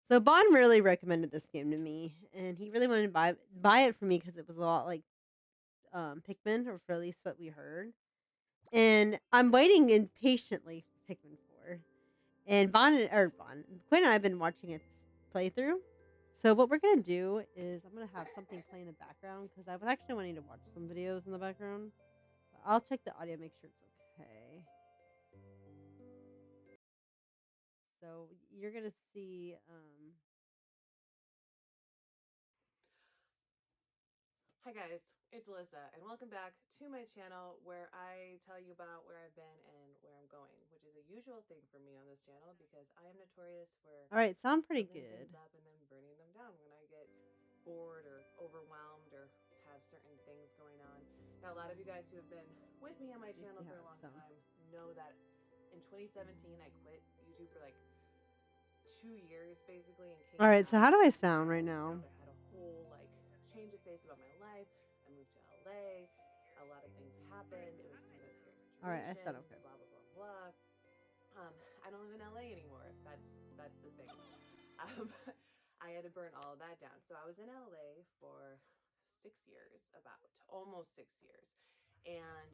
So Bon really recommended this game to me, and he really wanted to buy it for me because it was a lot like Pikmin, or for at least what we heard. And I'm waiting impatiently for Pikmin 4. And Quinn and I have been watching its playthrough. So what we're gonna do is I'm gonna have something play in the background because I was actually wanting to watch some videos in the background. I'll check the audio, make sure it's okay. So you're gonna see. Hi guys, it's Alyssa, and welcome back to my channel where I tell you about where I've been and where I'm going, which is a usual thing for me on this channel because I am notorious for All right, sound pretty building good. things up and then burning them down when I get bored or overwhelmed or have certain things going on. Now, a lot of you guys who have been with me on my Let me channel see for how a it long sounds. time know that in 2017 I quit YouTube for like 2 years basically and All came right, so back how do I sound right because now? I had a whole like change of face about my life. I moved to LA. A lot of things happened. It was kind of a scary All right, I situation. sound okay. Blah blah blah blah. I don't live in LA anymore. That's the thing. Um, I had to burn all of that down. So I was in LA for 6 years, about almost 6 years, and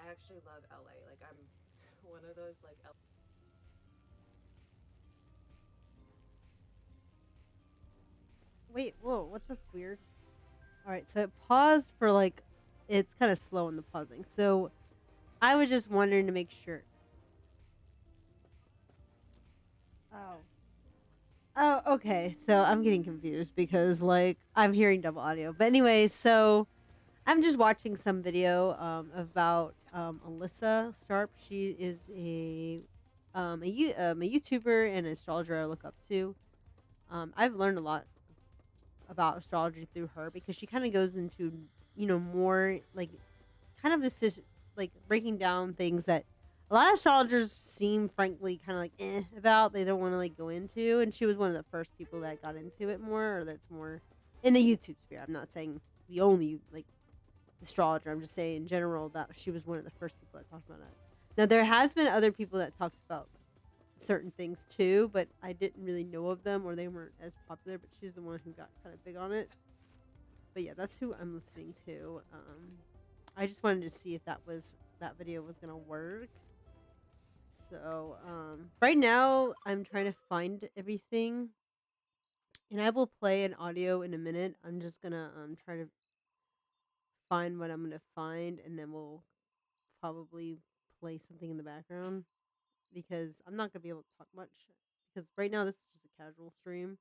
I actually love LA. Like I'm one of those like Wait, whoa, what? That's weird. All right, so it paused for like, it's kind of slow in the pausing. So I was just wondering to make sure. Oh. Oh, okay. So I'm getting confused because like I'm hearing double audio. But anyway, so I'm just watching some video about Alyssa Sharp. She is a YouTuber and an astrologer I look up to. I've learned a lot about astrology through her because she kind of goes into more like kind of this is like breaking down things that a lot of astrologers seem frankly kind of like about. They don't want to like go into, and she was one of the first people that got into it more, or that's more in the YouTube sphere. I'm not saying the only like astrologer. I'm just saying in general that she was one of the first people that talked about it. Now there has been other people that talked about certain things too, but I didn't really know of them or they weren't as popular. But she's the one who got kind of big on it. But yeah, that's who I'm listening to. I just wanted to see if that video was gonna work. So right now I'm trying to find everything, and I will play an audio in a minute. I'm just gonna try to find what I'm gonna find, and then we'll probably play something in the background because I'm not gonna be able to talk much because right now this is just a casual stream.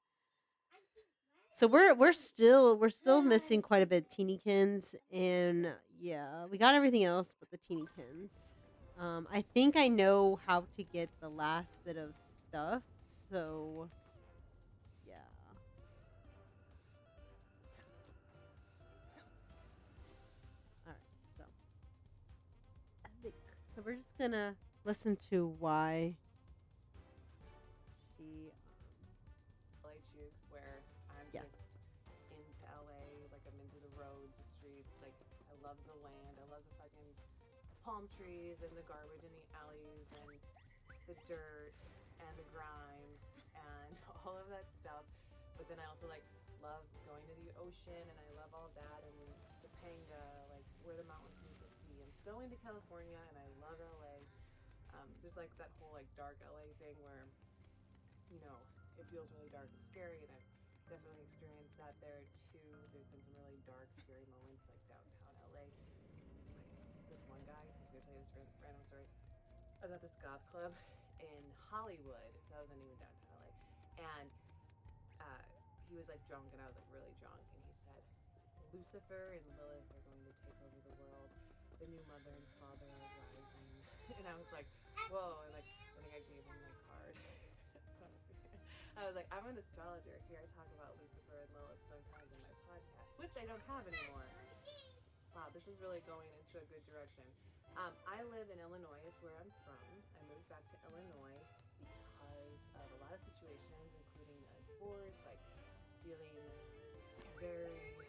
So we're still missing quite a bit of Teenykins, and yeah, we got everything else but the Teenykins. I think I know how to get the last bit of stuff. So yeah. All right. So I think so. We're just gonna listen to why she. LA Chooks where I'm Yeah. just into LA, like I'm into the roads, the streets, like I love the land, I love the fucking palm trees and the garbage in the alleys and the dirt and the grime and all of that stuff. But then I also like love going to the ocean and I love all of that and Topanga, like where the mountains meet the sea. I'm so into California and I love LA. There's like that whole like dark LA thing where it feels really dark and scary, and I've definitely experienced that there too. There's been some really dark, scary moments like downtown LA. Like this one guy, I'm just gonna tell you this random story. I was at this goth club in Hollywood, so I wasn't even downtown LA, and uh, he was like drunk, and I was like really drunk, and he said, "Lucifer and Lilith are going to take over the world. The new mother and father are rising," and I was like, "Whoa!" And like I think I gave him my card. So I was like, I'm an astrologer. Here I talk about Lucifer and Lilith sometimes in my podcast, which I don't have anymore. Wow, this is really going into a good direction. I live in Illinois, is where I'm from. I moved back to Illinois because of a lot of situations, including a divorce, like feeling very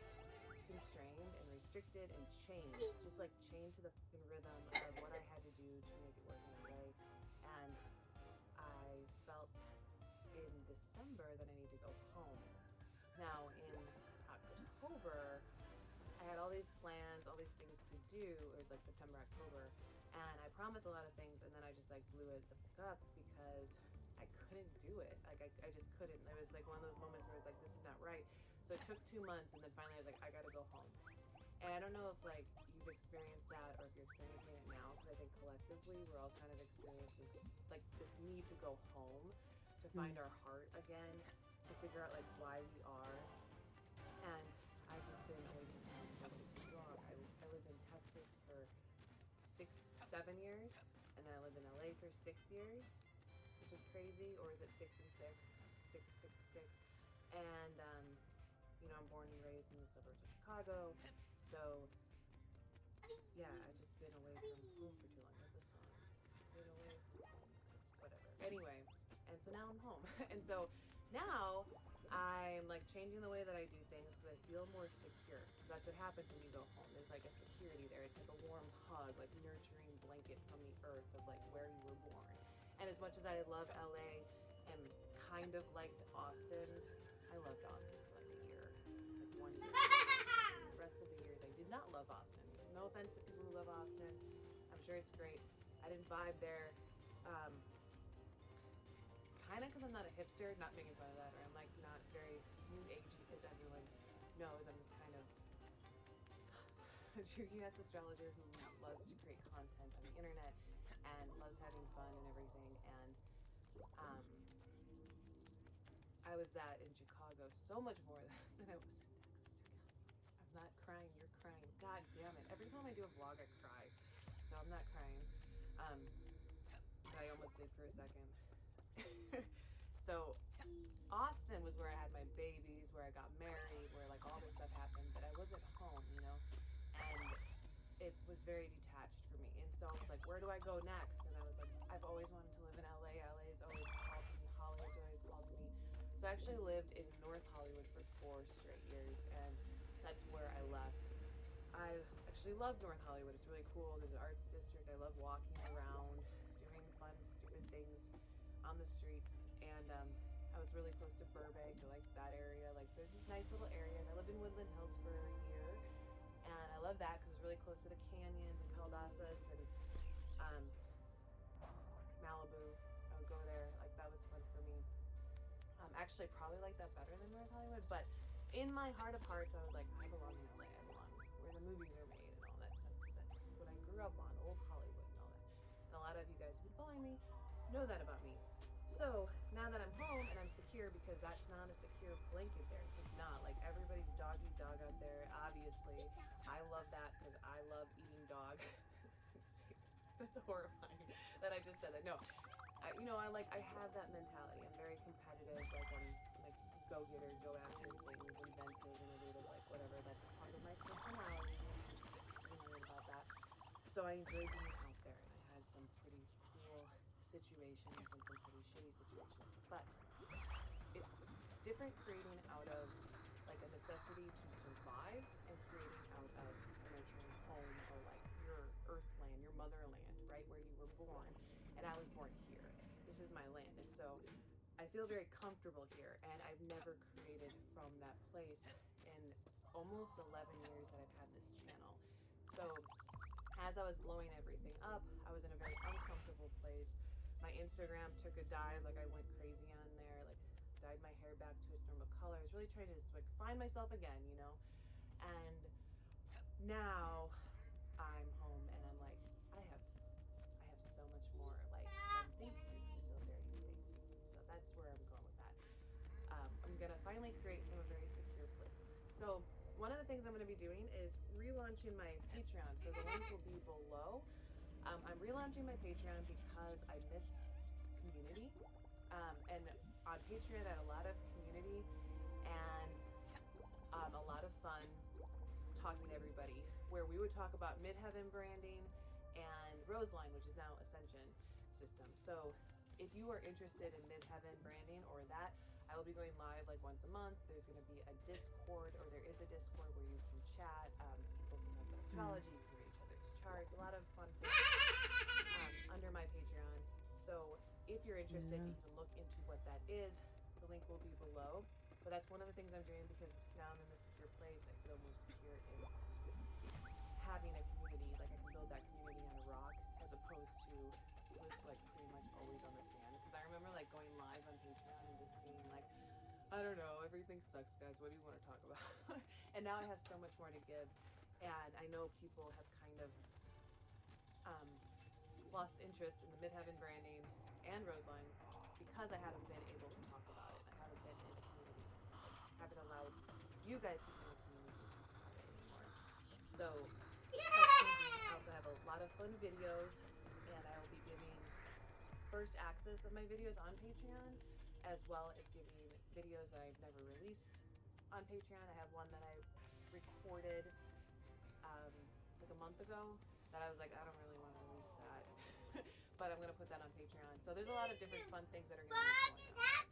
constrained and restricted and chained, just like chained to the rhythm of what I had to do to make it work in LA. And I felt in December that I It was like September, October, and I promised a lot of things, and then I just like blew it the fuck up because I couldn't do it. Like I just couldn't. It was like one of those moments where it's like, this is not right. So it took 2 months, and then finally I was like, I gotta go home. And I don't know if like you've experienced that or if you're experiencing it now, because I think collectively we're all kind of experiencing like this need to go home, to find our heart again, to figure out like why we are. And I've just been away from home for way too long. I lived in Texas for 6, 7 years, and then I lived in LA for 6 years, which is crazy. Or is it 6 and 6? 6, 6, 6. And I'm born and raised in the suburbs of Chicago. So yeah, I've just been away from home for too long. That's a song. Been away from home. Whatever. Anyway, and so now I'm home. And so now I'm like changing the way that I do things because I feel more secure. Because that's what happens when you go home. There's like a security there. It's like a warm hug, like nurturing blanket from the earth of like where you were born. And as much as I love LA and kind of liked Austin, I loved Austin for like a year, like 1 year. The rest of the years I did not love Austin. No offense to people who love Austin. I'm sure it's great. I didn't vibe there. Kind of because I'm not a hipster, not making fun of that, or I'm like not very new agey, as everyone knows. I'm just kind of a jerky ass astrologer who loves to create content on the internet and loves having fun and everything. And I was that in Chicago so much more than I was in Texas. I'm not crying, you're crying. God damn it. Every time I do a vlog, I cry. So I'm not crying. I almost did for a second. So Austin was where I had my babies, where I got married, where like all this stuff happened, but I wasn't home, and it was very detached for me. And so I was like, where do I go next? And I was like, I've always wanted to live in LA. LA's always called to me. Hollywood's always called to me. So I actually lived in North Hollywood for 4 straight years, and that's where I left. I actually love North Hollywood. It's really cool. There's an arts district. I love walking around, doing fun, stupid things on the streets. And I was really close to Burbank, or like that area. Like there's these nice little areas. I lived in Woodland Hills for a year, and I love that because it's really close to the canyons and Calabasas and Malibu. I would go there. Like that was fun for me. Actually, probably like that better than North Hollywood. But in my heart of hearts, I was like, I belong in LA. I belong where the movies are made and all that stuff. That's what I grew up on, old Hollywood and all that. And a lot of you guys who've been following me know that about me. So now that I'm home and I'm secure, because that's not a secure blanket there. It's just not. Like everybody's dog eat dog out there. Obviously, I love that because I love eating dog. That's horrifying that I just said that. No, I have that mentality. I'm very competitive. Like I'm like go-getter, go after things, inventive, innovative, like whatever. That's part of my personality. About that. So I enjoy being out there, and I had some pretty cool situations and some pretty shitty situations. But it's different creating out of like a necessity to survive and creating out of a nurturing home, or like your earthland, your motherland, right, where you were born. And I was born here. This is my land. And so I feel very comfortable here, and I've never created from that place in almost 11 years that I've had this channel. So as I was blowing everything up, I was in a very uncomfortable place. My Instagram took a dive, like I went crazy on there, like dyed my hair back to its normal color. I was really trying to just like find myself again, and now I'm home and I'm like, I have so much more like than these streets. I feel very safe. So that's where I'm going with that. I'm gonna finally create from a very secure place. So one of the things I'm gonna be doing is relaunching my Patreon. So the link will be below. I'm relaunching my Patreon because I missed community. And on Patreon I had a lot of community and a lot of fun talking to everybody, where we would talk about Midheaven branding and Roseline, which is now Ascension system. So if you are interested in Midheaven branding or that, I will be going live like once a month. There's going to be a Discord, or there is a Discord where you can chat. People can talk about astrology, you can read each other's charts, a lot of fun things under my Patreon. So if you're interested, you can look into what that is. The link will be below. But that's one of the things I'm doing, because now I'm in a secure place. I feel more secure in having a community, like I can build that community on a rock as opposed to it was like pretty much always on the sand. Because I remember like going live on Patreon and just being like, I don't know, everything sucks, guys. What do you want to talk about? And now I have so much more to give, and I know people have kind of um, lost interest in the Midheaven branding and Roseline because I haven't been able to talk about it. I haven't been in a community. I haven't allowed you guys to be in a community to talk about it anymore. So that's changing. I also have a lot of fun videos, and I will be giving first access of my videos on Patreon, as well as giving videos that I've never released on Patreon. I have one that I recorded um, like a month ago that I was like, I don't really want to release that, but I'm gonna put that on Patreon. So there's a lot of different fun things that are gonna be going on,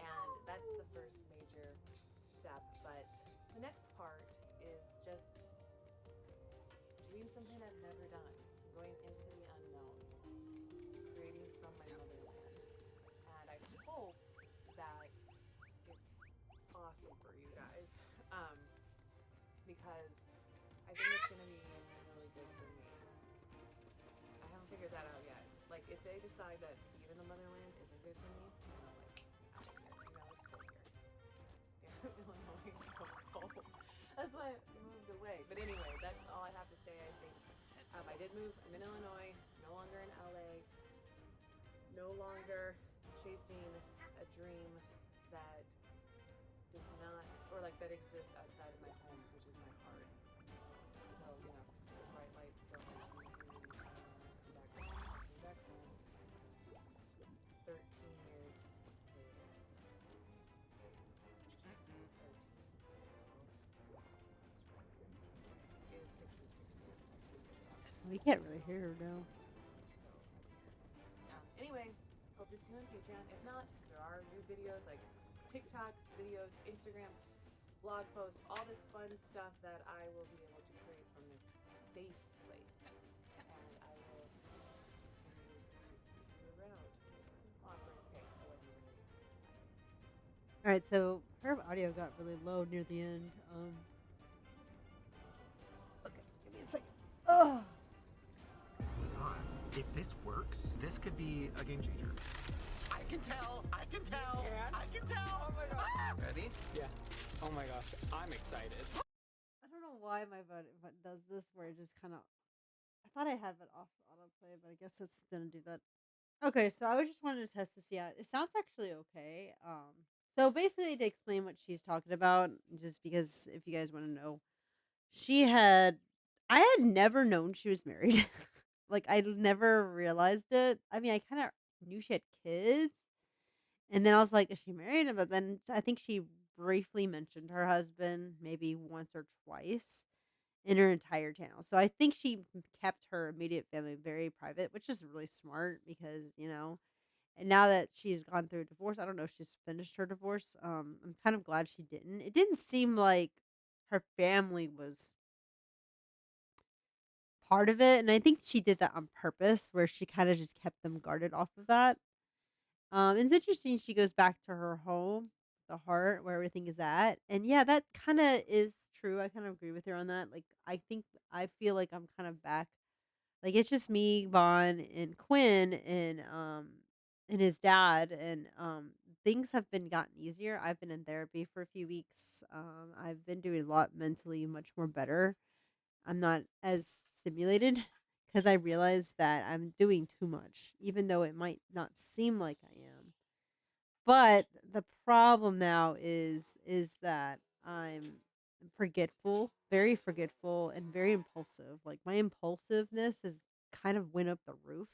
and that's the first major step. But the next part is just doing something I've never done, going into the unknown, creating from my motherland, and I hope that it's awesome for you guys, um, because I think it's gonna be really good for me. I haven't figured that out yet. Like, if they decide that being in the motherland isn't good for me, then I'm like, out. You know, it's cold here. Yeah, Illinois is so cold. That's why I moved away. But anyway, that's all I have to say. I think I did move. I'm in Illinois, no longer in LA, no longer chasing a dream that does not, or like that exists outside of my home, which is my heart. So, you know, the bright lights don't see me. Come back home. Came back home. 13 years later. 13, it is 66 years completely off. We can't really hear her now. So, anyway, hope to see you on Patreon. If not, there are new videos like TikToks, videos, Instagram, blog posts, all this fun stuff that I will be able to create from this safe place. And I will continue to see you around. Awkward. Okay, I love you guys. All right, so her audio got really low near the end. Okay, give me a second. Oh, God, if this works, this could be a game changer. I can tell! I can tell! can? I can tell! Oh my god. Ah! Ready? Yeah. Oh my gosh, I'm excited. I don't know why my button does this, where it just kind of. I thought I had it off autoplay, but I guess it's gonna do that. Okay, so I was just wanted to test to see how it sounds actually okay. So basically to explain what she's talking about, just because if you guys want to know, she had I had never known she was married. Like I never realized it. I mean, I kind of knew she had kids, and then I was like, is she married? But then I think she briefly mentioned her husband maybe once or twice in her entire channel. So I think she kept her immediate family very private, which is really smart because, and now that she's gone through a divorce, I don't know if she's finished her divorce. I'm kind of glad she didn't. It didn't seem like her family was part of it, and I think she did that on purpose, where she kind of just kept them guarded off of that. It's interesting. She goes back to her home, the heart, where everything is at, and yeah, that kind of is true. I kind of agree with her on that. Like, I feel like I'm kind of back. Like it's just me, Vaughn, and Quinn, and his dad, and things have been gotten easier. I've been in therapy for a few weeks. I've been doing a lot mentally, much more better. I'm not as stimulated because I realize that I'm doing too much, even though it might not seem like I am. But the problem now is that I'm forgetful, very forgetful, and very impulsive. Like my impulsiveness is kind of went up the roof.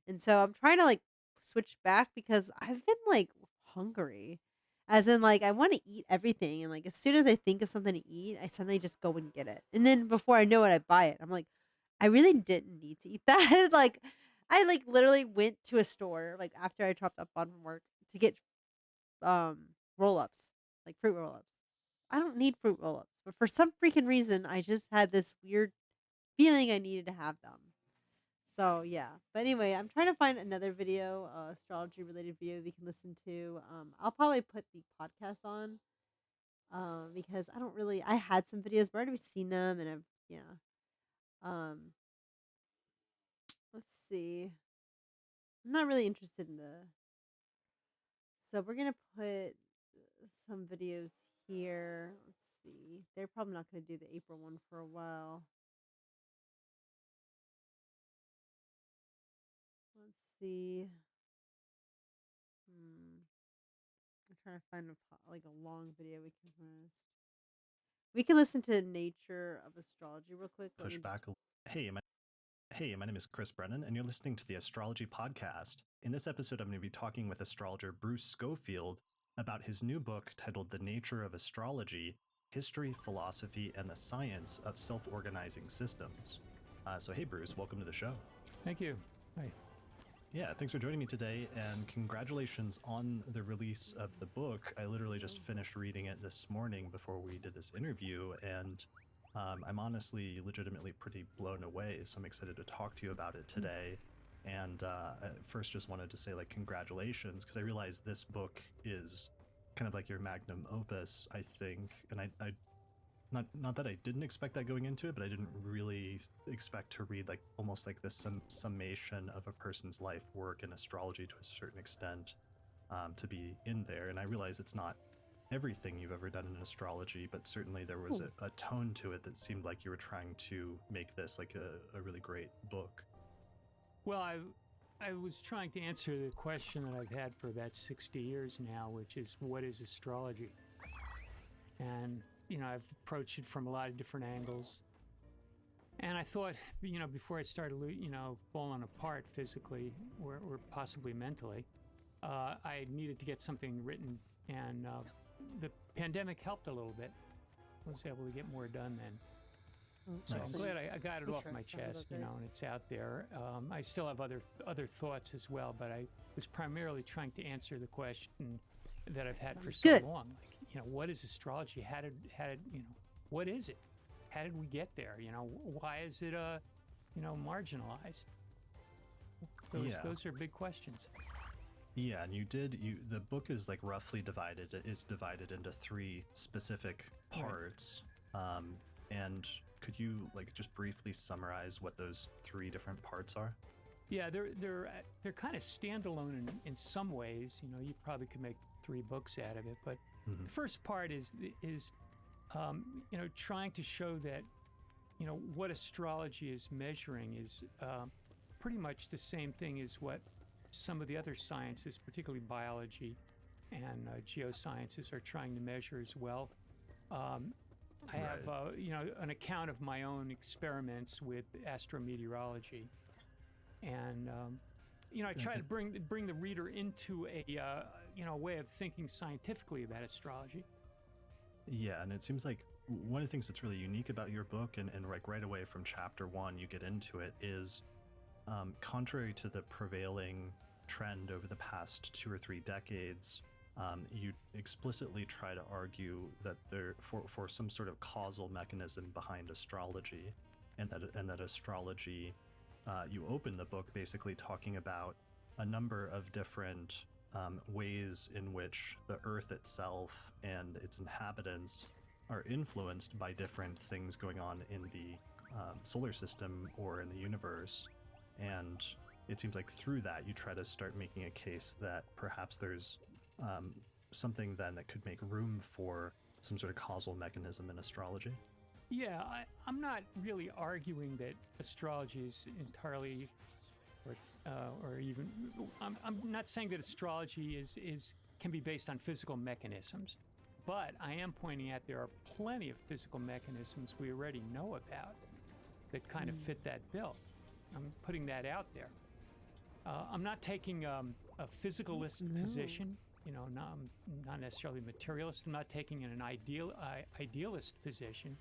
And so I'm trying to like switch back because I've been like hungry. As in like I want to eat everything, and like as soon as I think of something to eat, I suddenly just go and get it. And then before I know it, I buy it. I'm like, I really didn't need to eat that. Like I like literally went to a store like after I dropped up on work to get roll ups, like fruit roll ups. I don't need fruit roll ups, but for some freaking reason I just had this weird feeling I needed to have them. So yeah. But anyway, I'm trying to find another video, astrology related video we can listen to. I'll probably put the podcast on. Because I don't really I had some videos, but I've already seen them and I've Um, let's see. I'm not really interested in the. So we're gonna put some videos here. Let's see. They're probably not gonna do the April one for a while. Let's see. I'm trying to find like a long video we can post. We can listen to Nature of Astrology real quick. Let Push me back. Hey, my name is Chris Brennan, and you're listening to the Astrology Podcast. In this episode, I'm going to be talking with astrologer Bruce Schofield about his new book titled The Nature of Astrology: History, Philosophy, and the Science of Self-Organizing Systems. So hey, Bruce, welcome to the show. Thank you. Hi. Yeah, thanks for joining me today, and congratulations on the release of the book. I literally just finished reading it this morning before we did this interview, and I'm honestly legitimately pretty blown away, so I'm excited to talk to you about it today. And first just wanted to say, like, congratulations, because I realize this book is kind of like your magnum opus, I think, and I not that I didn't expect that going into it, but I didn't really expect to read like almost like this summation of a person's life work in astrology to a certain extent, to be in there. And I realize it's not everything you've ever done in astrology, but certainly there was a tone to it that seemed like you were trying to make this like a really great book. Well, I was trying to answer the question that I've had for about 60 years now, which is, what is astrology? And, I've approached it from a lot of different angles. And I thought, before I started, falling apart physically or possibly mentally, I needed to get something written. And the pandemic helped a little bit. I was able to get more done then. So Nice. I'm glad I got it off my chest, and it's out there. I still have other thoughts as well, but I was primarily trying to answer the question that I've had for so good. long. Like, what is astrology? How did what is it? How did we get there? Why is it marginalized? Those are big questions. Yeah, and the book is like roughly divided into three specific parts. And could you like just briefly summarize what those three different parts are? Yeah, they're kind of standalone in some ways. You probably could make 3 books out of it, but the first part is trying to show that what astrology is measuring is pretty much the same thing as what some of the other sciences, particularly biology and geosciences, are trying to measure as well. I have an account of my own experiments with astrometeorology, and I try to bring the reader into a way of thinking scientifically about astrology. Yeah, and it seems like one of the things that's really unique about your book, and like right away from chapter 1 you get into it, is contrary to the prevailing trend over the past 2 or 3 decades, you explicitly try to argue that for some sort of causal mechanism behind astrology, and that astrology, you open the book basically talking about a number of different ways in which the Earth itself and its inhabitants are influenced by different things going on in the solar system or in the universe. And it seems like through that you try to start making a case that perhaps there's something then that could make room for some sort of causal mechanism in astrology. Yeah, I'm not really arguing that astrology is entirely, or even, I'm not saying that astrology can be based on physical mechanisms, but I am pointing out there are plenty of physical mechanisms we already know about that kind of fit that bill. I'm putting that out there. I'm not taking a physicalist position. I'm not necessarily materialist. I'm not taking an idealist position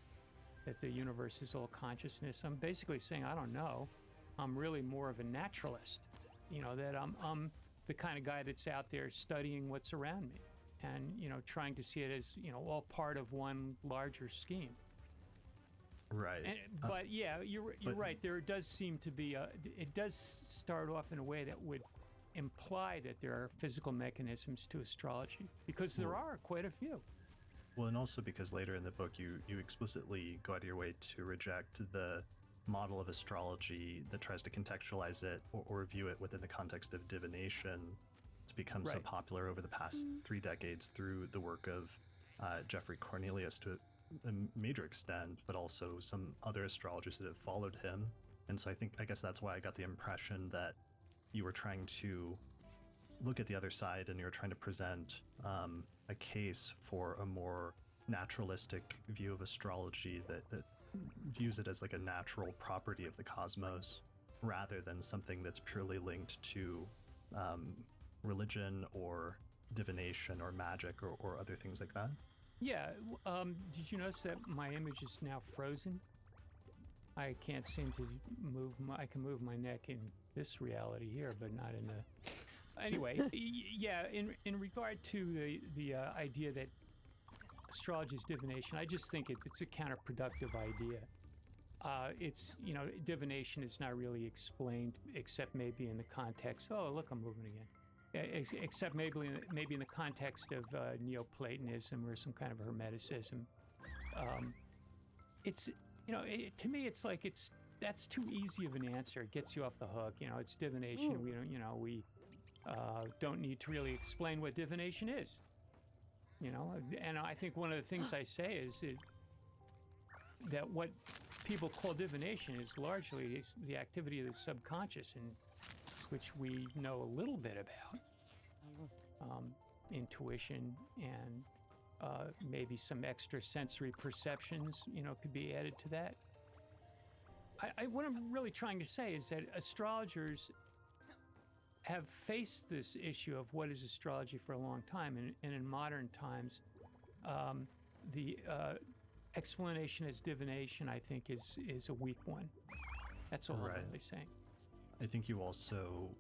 that the universe is all consciousness. I'm basically saying I don't know. I'm really more of a naturalist. That I'm the kind of guy that's out there studying what's around me, and trying to see it as all part of one larger scheme. Right. But yeah, you're right. There does seem to be it does start off in a way that would imply that there are physical mechanisms to astrology, because there are quite a few. Well, and also because later in the book you explicitly go out of your way to reject the model of astrology that tries to contextualize it or view it within the context of divination. It's become so Right. popular over the past 3 decades through the work of Jeffrey Cornelius to a major extent, but also some other astrologers that have followed him. And so I guess that's why I got the impression that you were trying to look at the other side and you're trying to present a case for a more naturalistic view of astrology that views it as like a natural property of the cosmos rather than something that's purely linked to religion or divination or magic or other things like that. Yeah. Did you notice that my image is now frozen? I can't seem to move. I can move my neck in this reality here, but not in the. Anyway, yeah. In regard to the idea that astrology is divination, I just think it's a counterproductive idea. It's divination is not really explained except maybe in the context. Oh, look, I'm moving again. Except maybe in the context of Neoplatonism or some kind of Hermeticism. It's to me it's like that's too easy of an answer. It gets you off the hook. It's divination. We don't we don't need to really explain what divination is. And I think one of the things I say is that what people call divination is largely the activity of the subconscious, and which we know a little bit about. Intuition and maybe some extrasensory perceptions, could be added to that. What I'm really trying to say is that astrologers have faced this issue of what is astrology for a long time, and in modern times, the explanation as divination, I think, is a weak one. That's all Right. I'm really saying. I think you also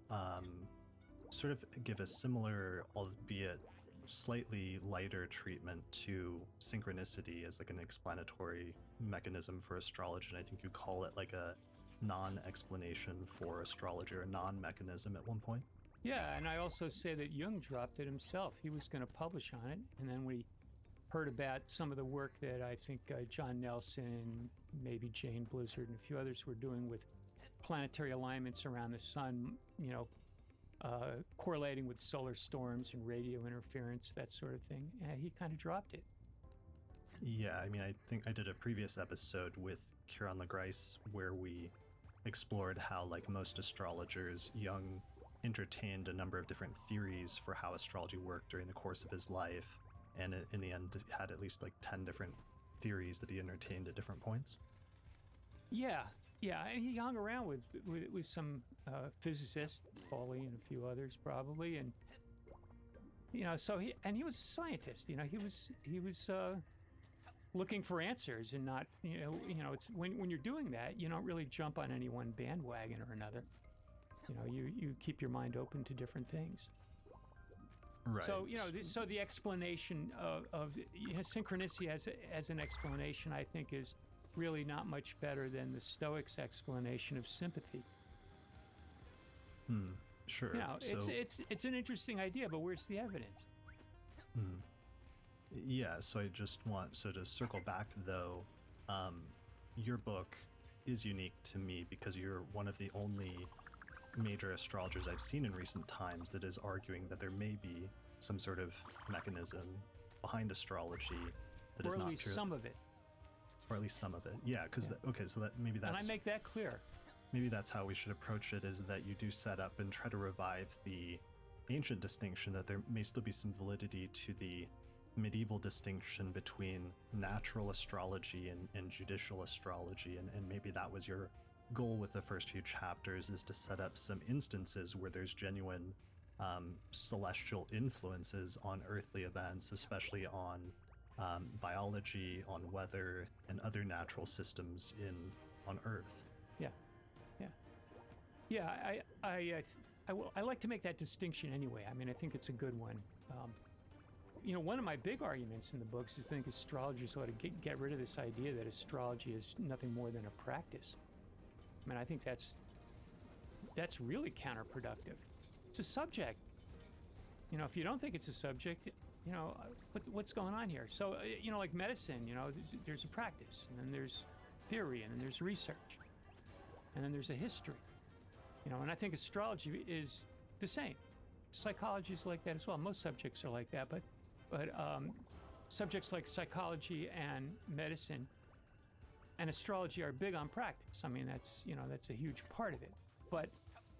sort of give a similar, albeit slightly lighter treatment to synchronicity as like an explanatory mechanism for astrology. And I think you call it like a non-explanation for astrology, or a non-mechanism at one point. Yeah, and I also say that Jung dropped it himself. He was going to publish on it, and then we heard about some of the work that I think John Nelson and maybe Jane Blizzard and a few others were doing with planetary alignments around the sun, correlating with solar storms and radio interference, that sort of thing. And he kind of dropped it. Yeah, I mean, I think I did a previous episode with Kieran LaGrice where we explored how, like most astrologers, Jung entertained a number of different theories for how astrology worked during the course of his life, and in the end had at least like 10 different theories that he entertained at different points. Yeah, and he hung around with some physicists, Pauly and a few others probably, and so he was a scientist. He was looking for answers, and not it's when you're doing that, you don't really jump on any one bandwagon or another. You keep your mind open to different things. Right. So so the explanation of synchronicity as an explanation, I think, is really not much better than the Stoics' explanation of sympathy. Sure. So, it's an interesting idea, but where's the evidence? Yeah, so I just want, to circle back though, your book is unique to me because you're one of the only major astrologers I've seen in recent times that is arguing that there may be some sort of mechanism behind astrology that Or is at not least pure, some of it. or at least some of it. Yeah, because okay, so that maybe And I that's make that clear. maybe that's how we should approach it, is that you do set up and try to revive the ancient distinction, that there may still be some validity to the medieval distinction between natural astrology and judicial astrology, and maybe that was your goal with the first few chapters, is to set up some instances where there's genuine celestial influences on earthly events, especially on biology, on weather, and other natural systems on Earth. Yeah, I like to make that distinction anyway. I mean, I think it's a good one. One of my big arguments in the books is I think astrologers ought to get rid of this idea that astrology is nothing more than a practice. I mean, I think that's really counterproductive. It's a subject. If you don't think it's a subject, what's going on here? So, like medicine, there's a practice, and then there's theory, and then there's research. and then there's a history. And I think astrology is the same. Psychology is like that as well. Most subjects are like that, but subjects like psychology and medicine and astrology are big on practice. I mean, that's a huge part of it. But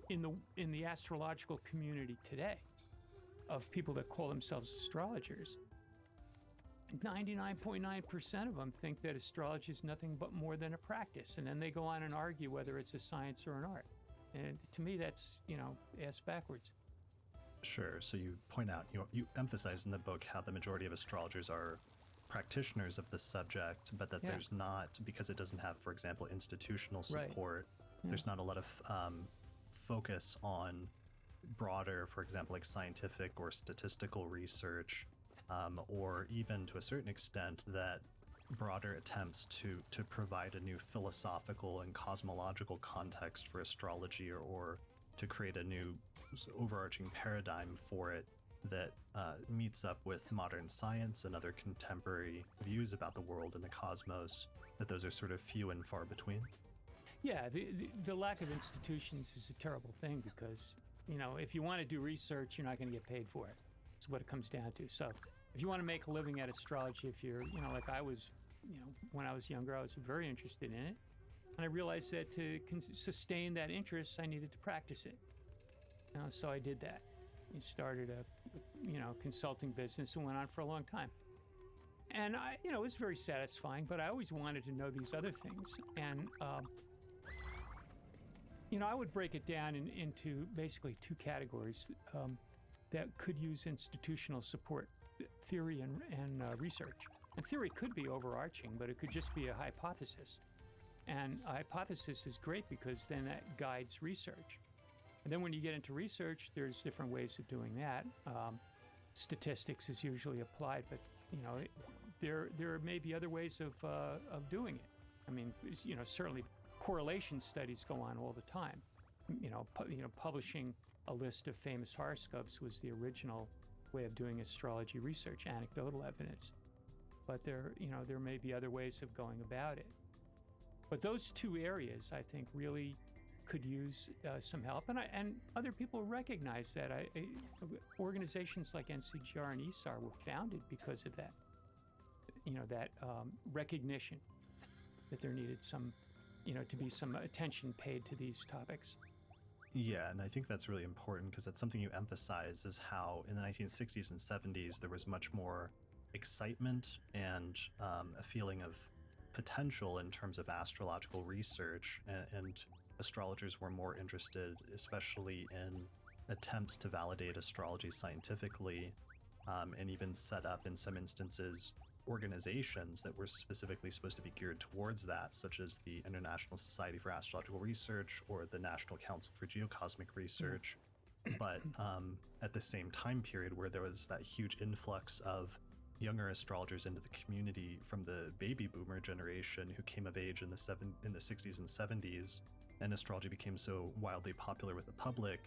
in the astrological community today, of people that call themselves astrologers, 99.9% of them think that astrology is nothing but more than a practice, and then they go on and argue whether it's a science or an art. And to me, that's ass backwards. Sure. So you point out, you emphasize in the book how the majority of astrologers are practitioners of the subject, but that there's not, because it doesn't have, for example, institutional support, there's not a lot of focus on broader, for example, like scientific or statistical research, or even to a certain extent that broader attempts to provide a new philosophical and cosmological context for astrology, or to create a new overarching paradigm for it that meets up with modern science and other contemporary views about the world and the cosmos, that those are sort of few and far between. Yeah, the lack of institutions is a terrible thing because, if you want to do research, you're not going to get paid for it. That's what it comes down to. So if you want to make a living at astrology, if you're, like I was, when I was younger, I was very interested in it. And I realized that to sustain that interest, I needed to practice it. So I did that. I started a, consulting business and went on for a long time. And it was very satisfying, but I always wanted to know these other things. And, I would break it down into basically two categories that could use institutional support: theory and research. And theory could be overarching, but it could just be a hypothesis. And a hypothesis is great because then that guides research. And then when you get into research, there's different ways of doing that. Statistics is usually applied, but there may be other ways of doing it. I mean, certainly correlation studies go on all the time. Publishing a list of famous horoscopes was the original way of doing astrology research, anecdotal evidence. But there may be other ways of going about it. But those two areas, I think, really could use some help, and other people recognize that. Organizations like NCGR and ESAR were founded because of that. That recognition that there needed some, to be some attention paid to these topics. Yeah, and I think that's really important because that's something you emphasize, is how in the 1960s and 70s there was much more excitement and a feeling of potential in terms of astrological research, and astrologers were more interested, especially in attempts to validate astrology scientifically, and even set up, in some instances, organizations that were specifically supposed to be geared towards that, such as the International Society for Astrological Research or the National Council for Geocosmic Research. But at the same time period where there was that huge influx of younger astrologers into the community from the baby boomer generation who came of age in the 60s and 70s, and astrology became so wildly popular with the public,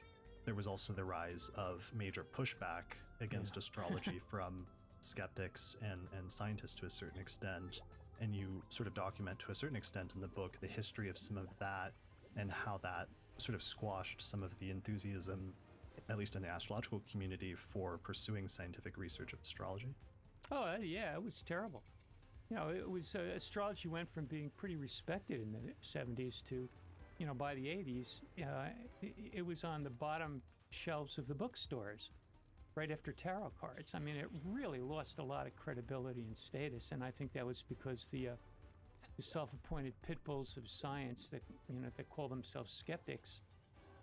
there was also the rise of major pushback against astrology from skeptics and scientists to a certain extent. And you sort of document to a certain extent in the book the history of some of that and how that sort of squashed some of the enthusiasm, at least in the astrological community, for pursuing scientific research of astrology. Oh, yeah, it was terrible. It was astrology went from being pretty respected in the 70s to, by the 80s, it was on the bottom shelves of the bookstores right after tarot cards. I mean, it really lost a lot of credibility and status, and I think that was because the self-appointed pit bulls of science that call themselves skeptics,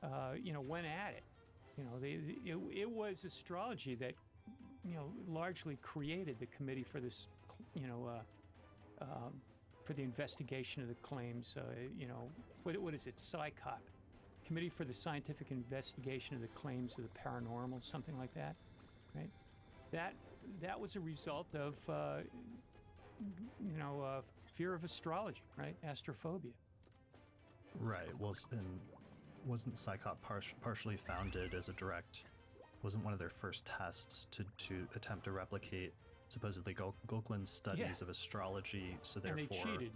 went at it. It was astrology that largely created the committee for this, for the investigation of the claims. What is it? SciCop, Committee for the Scientific Investigation of the Claims of the Paranormal, something like that, right? That was a result of, fear of astrology, right? Astrophobia. Right. Well, and wasn't SciCop partially founded as a direct? Wasn't one of their first tests to attempt to replicate supposedly Goklan's studies of astrology? So therefore, and they cheated.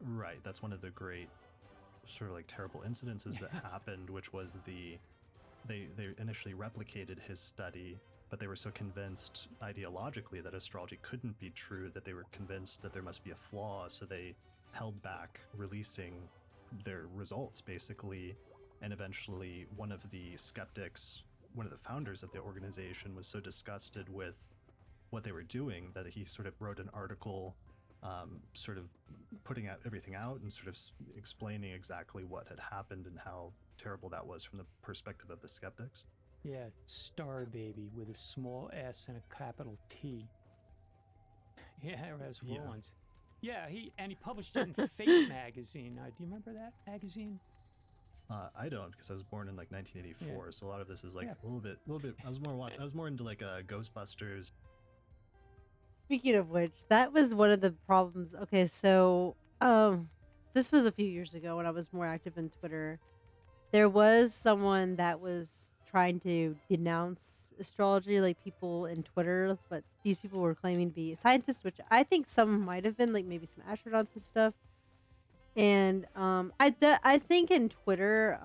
Right. That's one of the great sort of like terrible incidences that happened, which was they initially replicated his study, but they were so convinced ideologically that astrology couldn't be true that they were convinced that there must be a flaw, so they held back releasing their results basically. And eventually one of the skeptics, one of the founders of the organization, was so disgusted with what they were doing that he sort of wrote an article, sort of putting out everything out and sort of explaining exactly what had happened and how terrible that was from the perspective of the skeptics. Yeah, Star Baby with a small S and a capital T. Yeah, as Yeah. Rollins. Yeah, he published it in Fate magazine. Do you remember that magazine? I don't, because I was born in like 1984, Yeah. so a lot of this is like Yeah. a little bit. I was more into like Ghostbusters. Speaking of which, that was one of the problems. Okay, so this was a few years ago when I was more active in Twitter. There was someone that was trying to denounce astrology, like people in Twitter, but these people were claiming to be scientists, which I think some might have been, like maybe some astronauts and stuff. And I think in Twitter,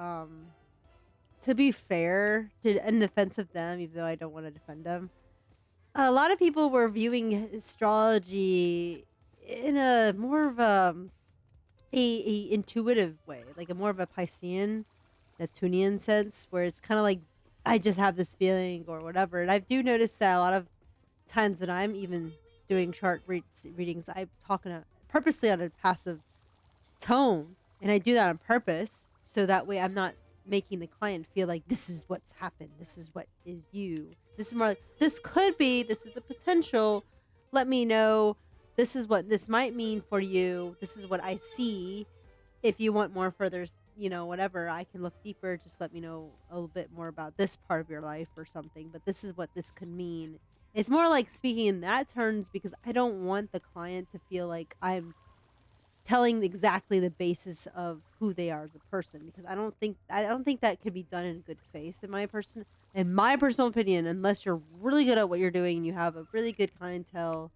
to be fair, to in defense of them, even though I don't want to defend them, a lot of people were viewing astrology in a more of a intuitive way, like a more of a Piscean, Neptunian sense, where it's kind of like I just have this feeling or whatever. And I do notice that a lot of times that I'm even doing readings, I talk purposely on a passive tone, and I do that on purpose so that way I'm not making the client feel like this is what's happened, this is what is you, this is more like this could be, this is the potential, let me know, this is what this might mean for you, this is what I see. If you want more further, whatever, I can look deeper, just let me know a little bit more about this part of your life or something, but this is what this could mean. It's more like speaking in that terms because I don't want the client to feel like I'm telling exactly the basis of who they are as a person, because I don't think that could be done in good faith in my personal opinion, unless you're really good at what you're doing and you have a really good clientele.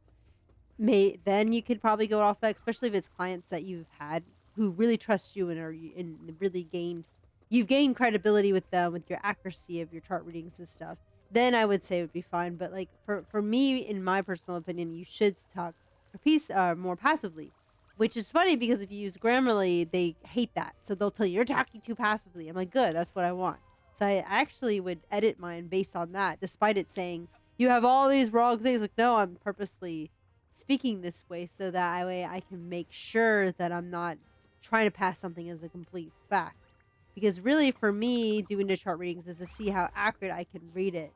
Then you could probably go off that, especially if it's clients that you've had who really trust you and really you've gained credibility with them with your accuracy of your chart readings and stuff. Then I would say it would be fine. But like for me, in my personal opinion, you should talk more passively, which is funny because if you use Grammarly, they hate that. So they'll tell you you're talking too passively. I'm like, good, that's what I want. So I actually would edit mine based on that, despite it saying you have all these wrong things. Like, no, I'm purposely speaking this way so that way I can make sure that I'm not trying to pass something as a complete fact. Because really, for me, doing the chart readings is to see how accurate I can read it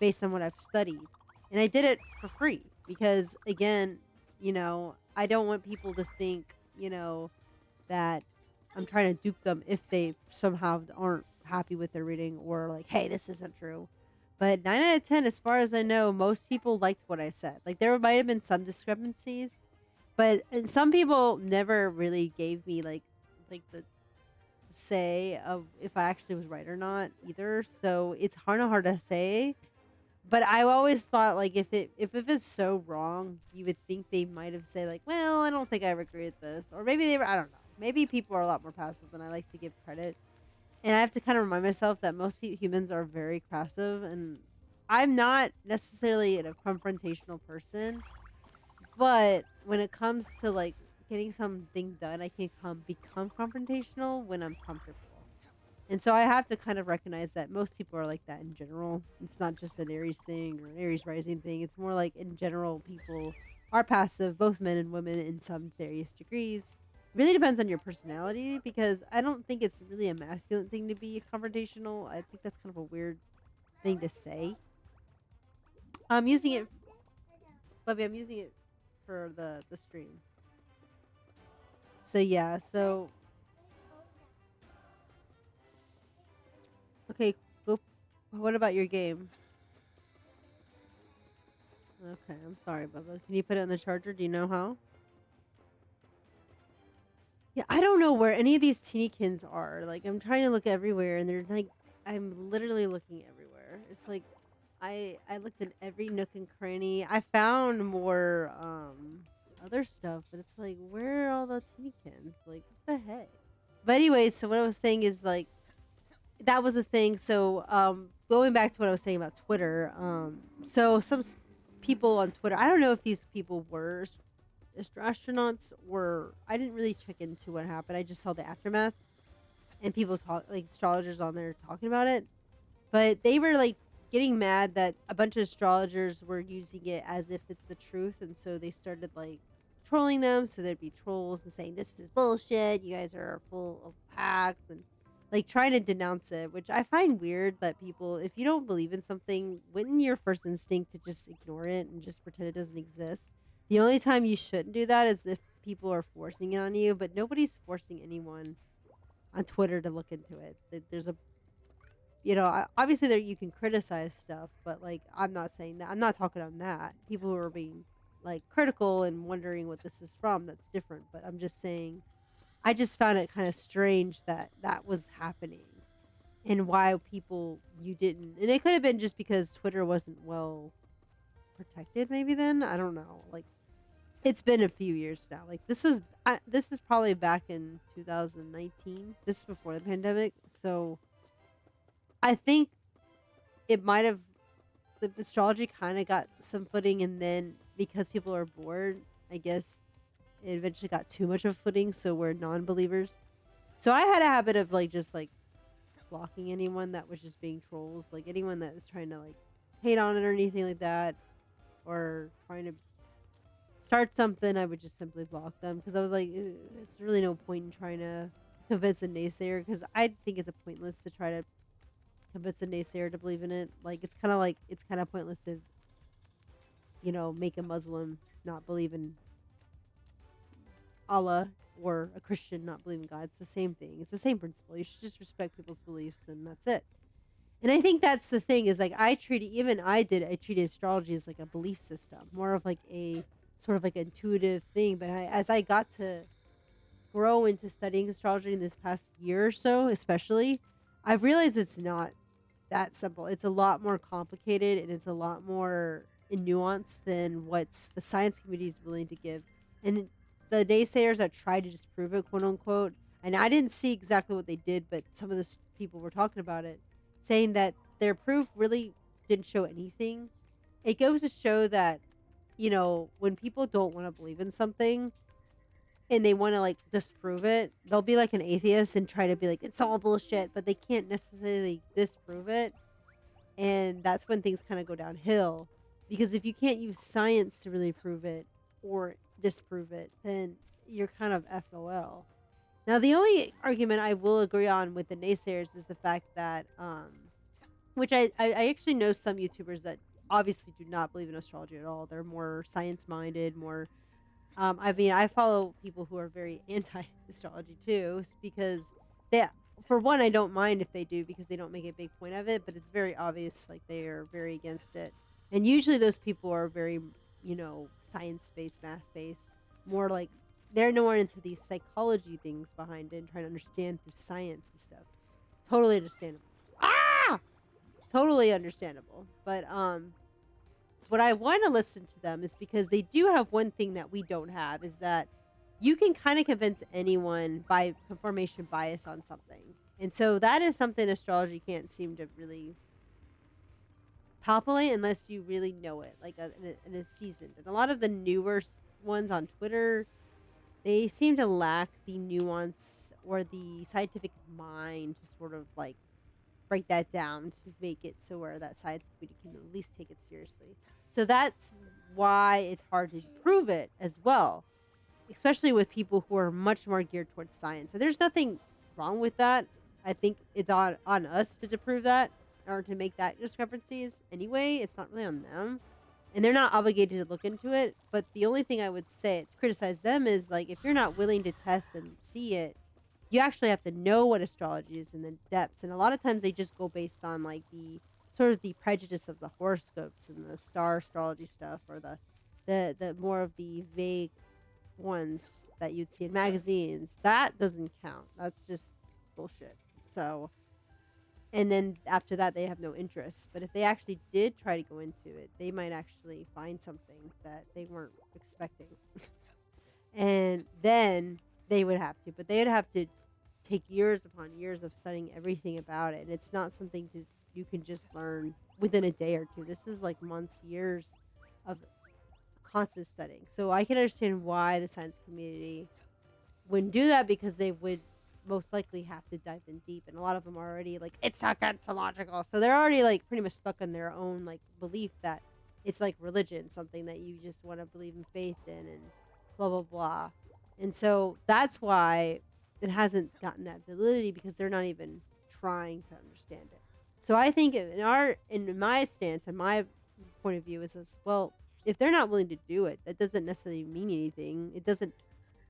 based on what I've studied. And I did it for free because, again, I don't want people to think, that I'm trying to dupe them if they somehow aren't happy with their reading or like, hey, this isn't true. But 9 out of 10, as far as I know, most people liked what I said. Like, there might have been some discrepancies, but some people never really gave me like the say of if I actually was right or not either. So it's hard to say. But I always thought like if it's so wrong, you would think they might have said like, well, I don't think I agree with this, or maybe they were. I don't know. Maybe people are a lot more passive than I like to give credit, and I have to kind of remind myself that most humans are very passive, and I'm not necessarily a confrontational person. But when it comes to like getting something done, I can become confrontational when I'm comfortable. And so I have to kind of recognize that most people are like that in general. It's not just an Aries thing or an Aries rising thing. It's more like in general, people are passive, both men and women, in some various degrees. Really depends on your personality because I don't think it's really a masculine thing to be confrontational. I think that's kind of a weird thing to say. I'm using it, Bubby. I'm using it for the stream. So yeah. So okay. Go. What about your game? Okay, I'm sorry, Bubba. Can you put it in the charger? Do you know how? Yeah, I don't know where any of these teenykins are. Like, I'm trying to look everywhere, and they're like, I'm literally looking everywhere. It's like, I looked in every nook and cranny. I found more other stuff, but it's like, where are all the teenykins? Like, what the heck? But anyways, so what I was saying is like that was a thing. So going back to what I was saying about Twitter, so people on Twitter, I don't know if these people were astronauts or I didn't really check into what happened. I just saw the aftermath and people talk like astrologers on there talking about it. But they were like getting mad that a bunch of astrologers were using it as if it's the truth, and so they started like trolling them. So there'd be trolls and saying this is bullshit. You guys are full of hacks and like trying to denounce it, which I find weird that people, if you don't believe in something, wouldn't your first instinct to just ignore it and just pretend it doesn't exist? The only time you shouldn't do that is if people are forcing it on you, but nobody's forcing anyone on Twitter to look into it. There's a obviously there you can criticize stuff, but like I'm not saying that. I'm not talking on that. People who are being like critical and wondering what this is from, that's different. But I'm just saying, I just found it kind of strange that that was happening and why people you didn't. And it could have been just because Twitter wasn't well protected. Maybe then I don't know. Like it's been a few years now. Like this is probably back in 2019. This is before the pandemic, so I think it might have the astrology kind of got some footing, and then because people are bored, I guess it eventually got too much of footing, so we're non-believers. So I had a habit of like just like blocking anyone that was just being trolls, like anyone that was trying to like hate on it or anything like that, or trying to start something. I would just simply block them because I was like, it's really no point in trying to convince a naysayer because I think it's a pointless to try to convince a naysayer to believe in it. Like it's kind of pointless to make a Muslim not believe in Allah or a Christian not believe in God. It's the same thing. It's the same principle. You should just respect people's beliefs and that's it. And I think that's the thing is like I treated astrology as like a belief system, more of like a sort of like intuitive thing. But as I got to grow into studying astrology in this past year or so, especially, I've realized it's not that simple. It's a lot more complicated and it's a lot more in nuance than what's the science community is willing to give. And the naysayers that try to disprove it, quote unquote, and I didn't see exactly what they did, but some of the people were talking about it, saying that their proof really didn't show anything. It goes to show that, when people don't want to believe in something, and they want to like disprove it, they'll be like an atheist and try to be like it's all bullshit, but they can't necessarily disprove it, and that's when things kind of go downhill. Because if you can't use science to really prove it or disprove it, then you're kind of FOL. Now, the only argument I will agree on with the naysayers is the fact that, which I actually know some YouTubers that obviously do not believe in astrology at all. They're more science minded, more I mean, I follow people who are very anti-astrology too, because they, for one, I don't mind if they do because they don't make a big point of it, but it's very obvious like they are very against it. And usually those people are very, science-based, math-based, more like they're more into these psychology things behind it and trying to understand through science and stuff. Totally understandable. Ah! Totally understandable. But what I want to listen to them is because they do have one thing that we don't have is that you can kind of convince anyone by confirmation bias on something. And so that is something astrology can't seem to really palpate unless you really know it, like in a seasoned. And a lot of the newer ones on Twitter, they seem to lack the nuance or the scientific mind to sort of like break that down to make it so where that science community can at least take it seriously. So that's why it's hard to prove it as well, especially with people who are much more geared towards science. So there's nothing wrong with that. I think it's on us to prove that or to make that discrepancies anyway. It's not really on them. And they're not obligated to look into it. But the only thing I would say to criticize them is like if you're not willing to test and see it, you actually have to know what astrology is in the depths. And a lot of times they just go based on like the sort of the prejudice of the horoscopes and the star astrology stuff or the more of the vague ones that you'd see in magazines. That doesn't count. That's just bullshit. So, and then after that, they have no interest. But if they actually did try to go into it, they might actually find something that they weren't expecting. And then they would have to, but they would have to take years upon years of studying everything about it, and it's not something to you can just learn within a day or two. This is like months, years of constant studying. So I can understand why the science community wouldn't do that, because they would most likely have to dive in deep, and a lot of them are already like, it's against the logical, so they're already like pretty much stuck in their own like belief that it's like religion, something that you just want to believe in faith in, and blah blah blah. And so that's why it hasn't gotten that validity, because they're not even trying to understand it. So I think in my stance and my point of view is this: well, if they're not willing to do it, that doesn't necessarily mean anything. It doesn't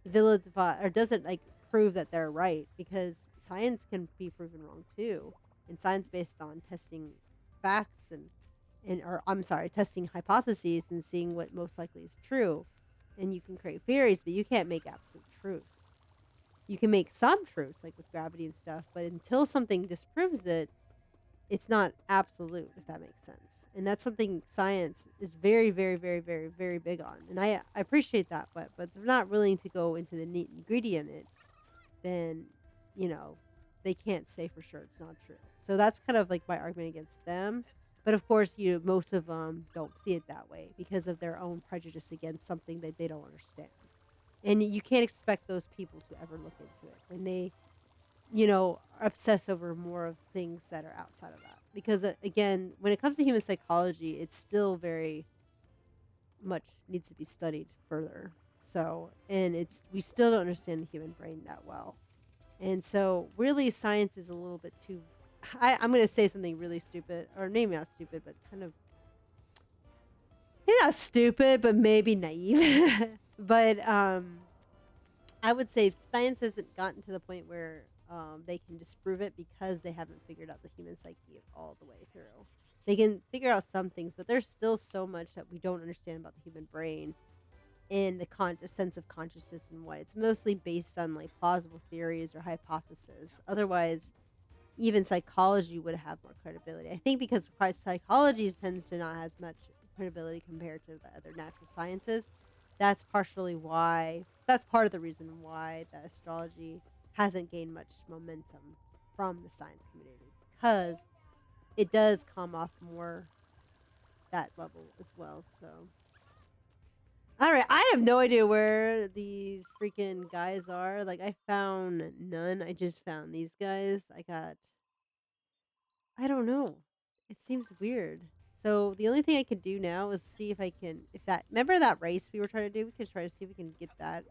vilify or doesn't like prove that they're right, because science can be proven wrong too, and science based on testing facts and or I'm sorry, testing hypotheses and seeing what most likely is true. And you can create theories, but you can't make absolute truths. You can make some truths like with gravity and stuff, but until something disproves it, it's not absolute, if that makes sense. And that's something science is very, very, very, very, very big on. And I appreciate that, but they're not willing to go into the neat ingredient in it, then, you know, they can't say for sure it's not true. So that's kind of like my argument against them. But of course, most of them don't see it that way because of their own prejudice against something that they don't understand. And you can't expect those people to ever look into it when they, obsess over more of things that are outside of that. Because again, when it comes to human psychology, it's still very much needs to be studied further. So, and we still don't understand the human brain that well. And so, really, science is a little bit too. I'm going to say something really stupid, or maybe not stupid, but kind of maybe not stupid, but maybe naive. But I would say science hasn't gotten to the point where they can disprove it, because they haven't figured out the human psyche all the way through. They can figure out some things, but there's still so much that we don't understand about the human brain in the sense of consciousness and what. It's mostly based on like plausible theories or hypotheses. Otherwise, even psychology would have more credibility. I think because psychology tends to not have as much credibility compared to the other natural sciences. That's that's part of the reason why the astrology hasn't gained much momentum from the science community, because it does come off more that level as well. So, all right, I have no idea where these freaking guys are. Like, I found none. I just found these guys. I don't know. It seems weird. So the only thing I could do now is see if I can, remember that race we were trying to do? We could try to see if we can get that.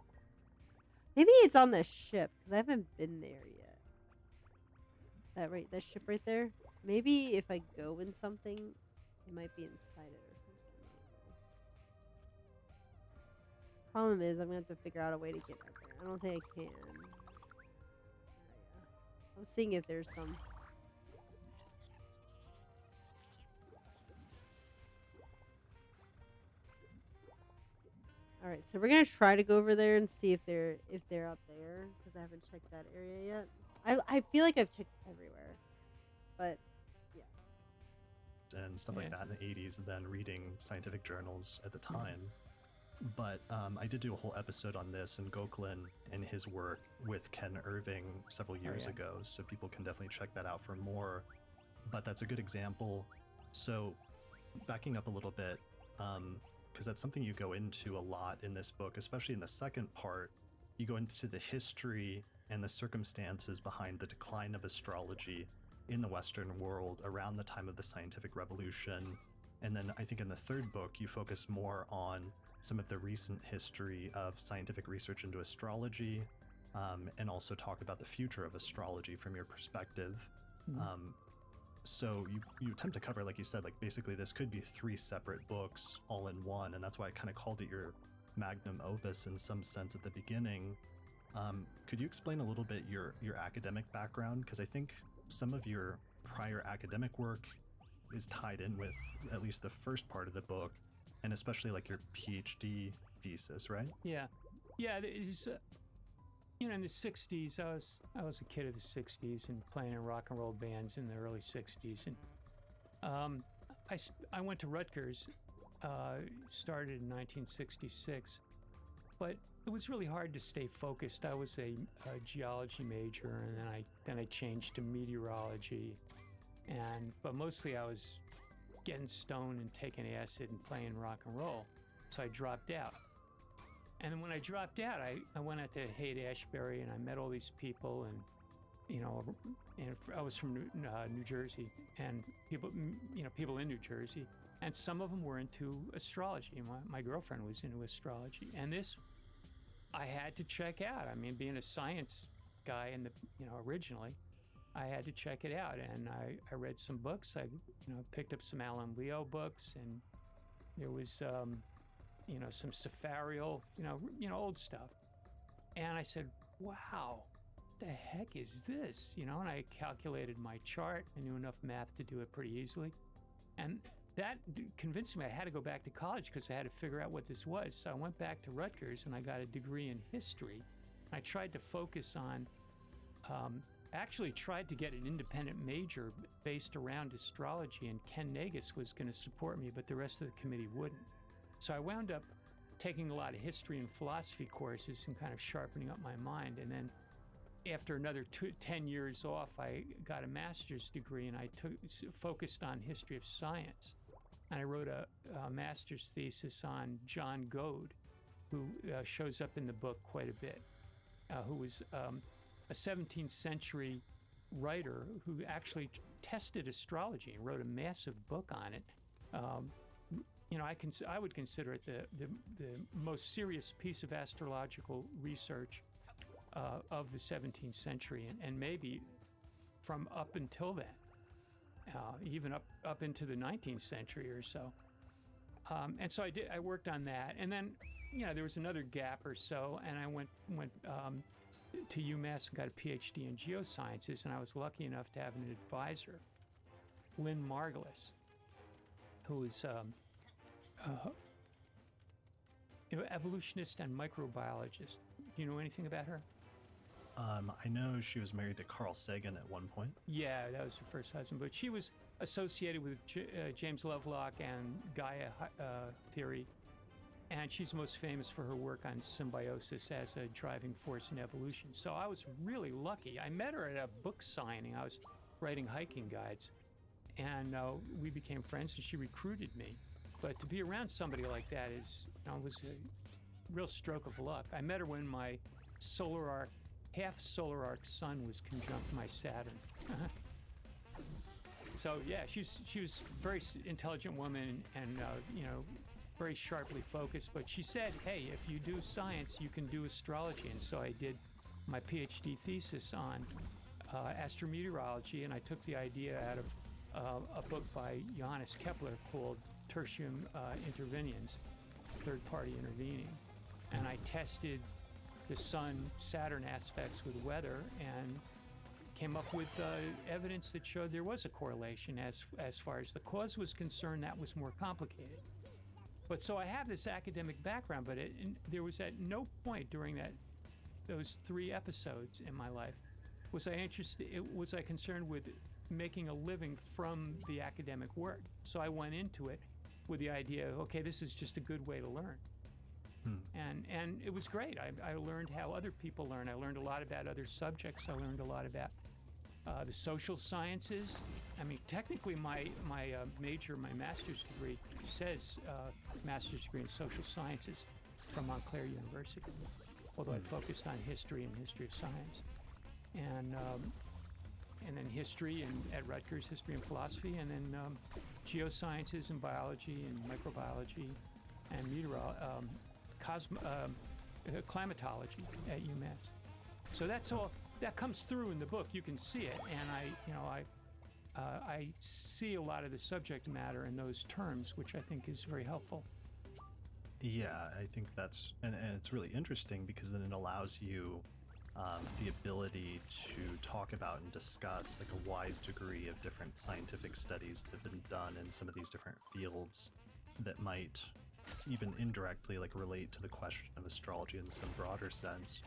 Maybe it's on the ship, because I haven't been there yet. That ship right there. Maybe if I go in something, it might be inside it or something. Problem is, I'm gonna have to figure out a way to get back there. I don't think I can. I was seeing if there's some. All right, so we're gonna try to go over there and see if they're up there, because I haven't checked that area yet. I feel like I've checked everywhere, but yeah. And stuff like that in the 80s, and then reading scientific journals at the time. But I did do a whole episode on this and Goklin and his work with Ken Irving several years ago, so people can definitely check that out for more. But that's a good example. So backing up a little bit, because that's something you go into a lot in this book, especially in the second part. You go into the history and the circumstances behind the decline of astrology in the Western world around the time of the scientific revolution. And then I think in the third book, you focus more on some of the recent history of scientific research into astrology, and also talk about the future of astrology from your perspective. So you attempt to cover, like you said, like basically this could be 3 separate books all in one, and that's why I kind of called it your magnum opus in some sense at the beginning. Could you explain a little bit your academic background? Because I think some of your prior academic work is tied in with at least the first part of the book, and especially like your PhD thesis, right? Yeah. It's, in the '60s, I was a kid of the '60s and playing in rock and roll bands in the early '60s, and I went to Rutgers, started in 1966, but it was really hard to stay focused. I was a geology major, and then I changed to meteorology, but mostly I was getting stoned and taking acid and playing rock and roll. So I dropped out. And then when I dropped out, I went out to Haight-Ashbury, and I met all these people, and and I was from New Jersey, and people in New Jersey, and some of them were into astrology. My girlfriend was into astrology, and this I had to check out. I mean, being a science guy originally, I had to check it out, and I read some books. I picked up some Alan Leo books, and there was some Safarial, old stuff. And I said, wow, what the heck is this? And I calculated my chart. I knew enough math to do it pretty easily. And that convinced me I had to go back to college because I had to figure out what this was. So I went back to Rutgers and I got a degree in history. I tried to focus on, actually tried to get an independent major based around astrology, and Ken Nagus was going to support me, but the rest of the committee wouldn't. So I wound up taking a lot of history and philosophy courses and kind of sharpening up my mind. And then after another 10 years off, I got a master's degree, and I focused on history of science. And I wrote a master's thesis on John Goad, who shows up in the book quite a bit, who was a 17th century writer who actually tested astrology and wrote a massive book on it. I would consider it the most serious piece of astrological research of the 17th century, and maybe from up until then, even up into the 19th century or so. And so I worked on that, and then there was another gap or so, and I went to UMass and got a PhD in geosciences, and I was lucky enough to have an advisor, Lynn Margulis, who is evolutionist and microbiologist. Do you know anything about her? I know she was married to Carl Sagan at one point. Yeah, that was her first husband, but she was associated with James Lovelock and Gaia theory, and she's most famous for her work on symbiosis as a driving force in evolution. So I was really lucky. I met her at a book signing. I was writing hiking guides, and we became friends, and she recruited me. But to be around somebody like that was a real stroke of luck. I met her when my half solar arc sun was conjunct my Saturn. So yeah, she was a very intelligent woman, and very sharply focused. But she said, "Hey, if you do science, you can do astrology." And so I did my PhD thesis on astrometeorology, and I took the idea out of a book by Johannes Kepler called Tertium Interveniens, third-party intervening, and I tested the Sun-Saturn aspects with weather and came up with evidence that showed there was a correlation. As far as the cause was concerned, that was more complicated. But so I have this academic background, but there was at no point during those 3 episodes in my life was I concerned with making a living from the academic work. So I went into it with the idea, okay, this is just a good way to learn. And it was great. I learned how other people learn. I learned a lot about other subjects. I learned a lot about the social sciences. I mean, technically my major, my master's degree says master's degree in social sciences from Montclair University, although I focused on history and history of science. And then history at Rutgers, history and philosophy, and then geosciences and biology and microbiology and climatology at UMass. So that's all that comes through in the book. You can see it, and I see a lot of the subject matter in those terms, which I think is very helpful. Yeah, I think that's and it's really interesting because then it allows you the ability to talk about and discuss like a wide degree of different scientific studies that have been done in some of these different fields that might even indirectly like relate to the question of astrology in some broader sense.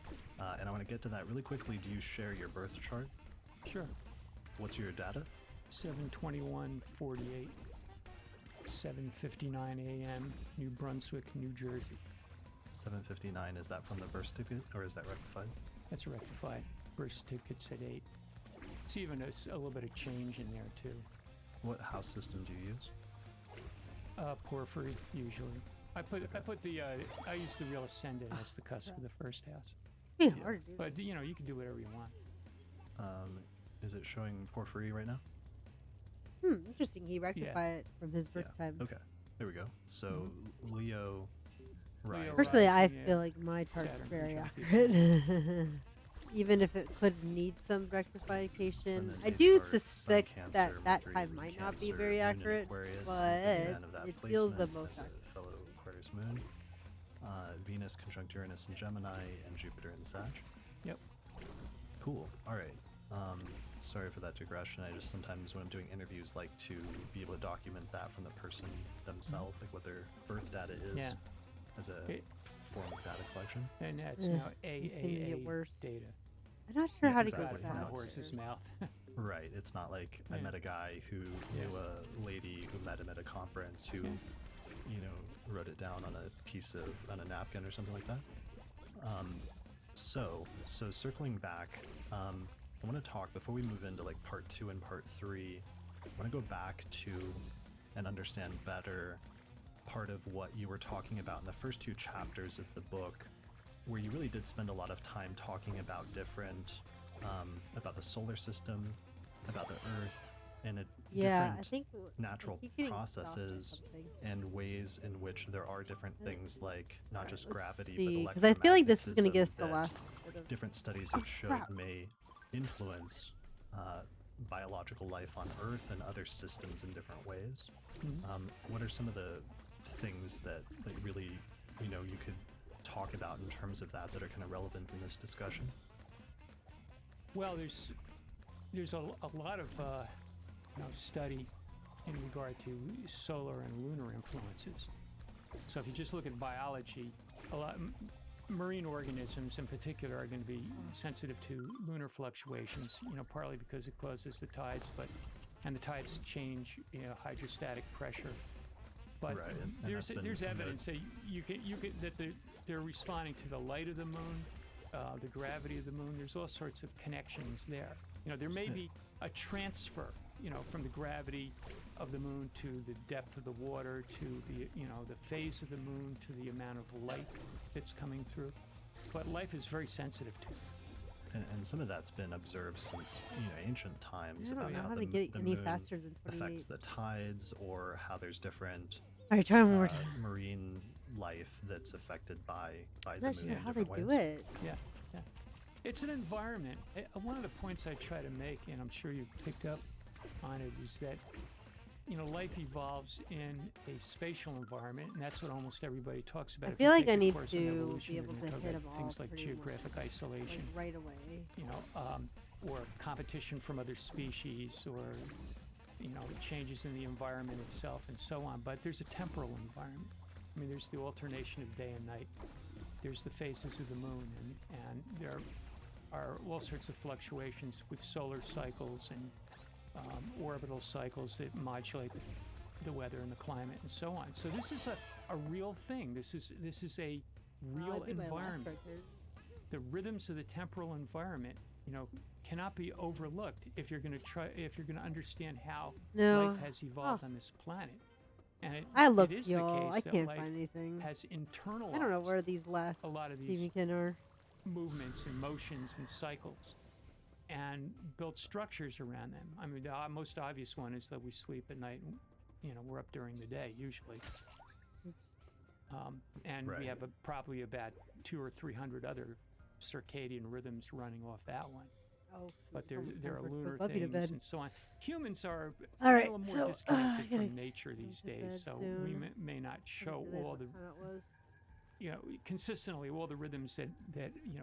And I want to get to that really quickly. Do you share your birth chart? Sure. What's your data? 7/21/48, 7:59 a.m., New Brunswick, New Jersey. 7:59, is that from the birth certificate or is that rectified? That's rectified. Birth certificate's at 8. It's even a little bit of change in there too. What house system do you use? Porphyry usually. I use the real ascendant as the cusp of the first house. Yeah, hard to do. But you can do whatever you want. Is it showing porphyry right now? Interesting. He rectified it from his birth time. Okay, there we go. So Leo rising. Personally, I rising, yeah. feel like my chart's Saturn very conjunct accurate. Even if it could need some rectification. Ascendant I in do chart, Sun, suspect Cancer, that Mercury time in might not be Cancer, very Moon in accurate, Aquarius, but and of that it feels the placement most as a accurate. fellow Aquarius moon. Venus conjunct Uranus in Gemini and Jupiter in Sag. Yep. Cool. All right. Sorry for that digression. I just sometimes when I'm doing interviews like to be able to document that from the person themselves, like what their birth data is, Yeah. as a It- form of data collection. And that's Yeah, now it's gonna get AAA worse. data. I'm not sure Yeah, how to exactly. go Right with from the No, that. it's- horse's mouth. Right. It's not like I Yeah. met a guy who knew a lady who met him at a conference who, wrote it down on a napkin or something like that. So circling back, I want to talk before we move into like part 2 and part 3. I want to go back to and understand better part of what you were talking about in the first 2 chapters of the book, where you really did spend a lot of time talking about different, about the solar system, about the Earth, and Yeah, I different think natural keep getting stopped or processes something. and ways in which there are different things like not just Let's gravity, see, but because I feel like this is gonna electromagnetism get us the that last bit of. different studies have showed crap. may influence biological life on Earth and other systems in different ways. What are some of the things that really you could talk about in terms of that are kind of relevant in this discussion? Well, there's a lot of study in regard to solar and lunar influences. So if you just look at biology, marine organisms in particular are going to be sensitive to lunar fluctuations. Partly because it causes the tides, and the tides change hydrostatic pressure. But Right, and there's that's been there's in the- evidence that you can that they're responding to the light of the moon, the gravity of the moon. There's all sorts of connections there. There may be a transfer, from the gravity of the moon to the depth of the water to the phase of the moon to the amount of light that's coming through. But life is very sensitive to it. And some of that's been observed since ancient times I don't about know how how the, to get the any moon faster than affects 28. the tides, or how there's different All right, try one more time. marine life that's affected by I'm the not moon sure in how they different do ways. it. Yeah. It's an environment. One of the points I try to make, and I'm sure you've picked up on it, is that life evolves in a spatial environment, and that's what almost everybody talks about. I If feel you like take I a need course to on be evolution, able you're to gonna hit talk them about all things like pretty much, geographic isolation, like right away. or competition from other species, or changes in the environment itself, and so on. But there's a temporal environment. I mean, there's the alternation of day and night. There's the phases of the moon, and there are all sorts of fluctuations with solar cycles and orbital cycles that modulate the weather and the climate and so on. So this is a real thing. This is a real I think my last environment. right there. The rhythms of the temporal environment, cannot be overlooked if you're going to understand how No. life has evolved on this planet. And I it looked, is the y'all. case I that can't life find anything. has internalized I don't know where these last a lot of these TV are. movements and motions and cycles, and built structures around them. I mean, the most obvious one is that we sleep at night, and we're up during the day usually, and Right. we have probably about 200 or 300 other circadian rhythms running off that one. Oh, But it's almost there time are for a lunar quick puppy to things bed. and so on. Humans are All a right, little more so, disconnected I gotta from nature these to bed days, so we soon. may not show Realize all what the time it was. consistently all the rhythms that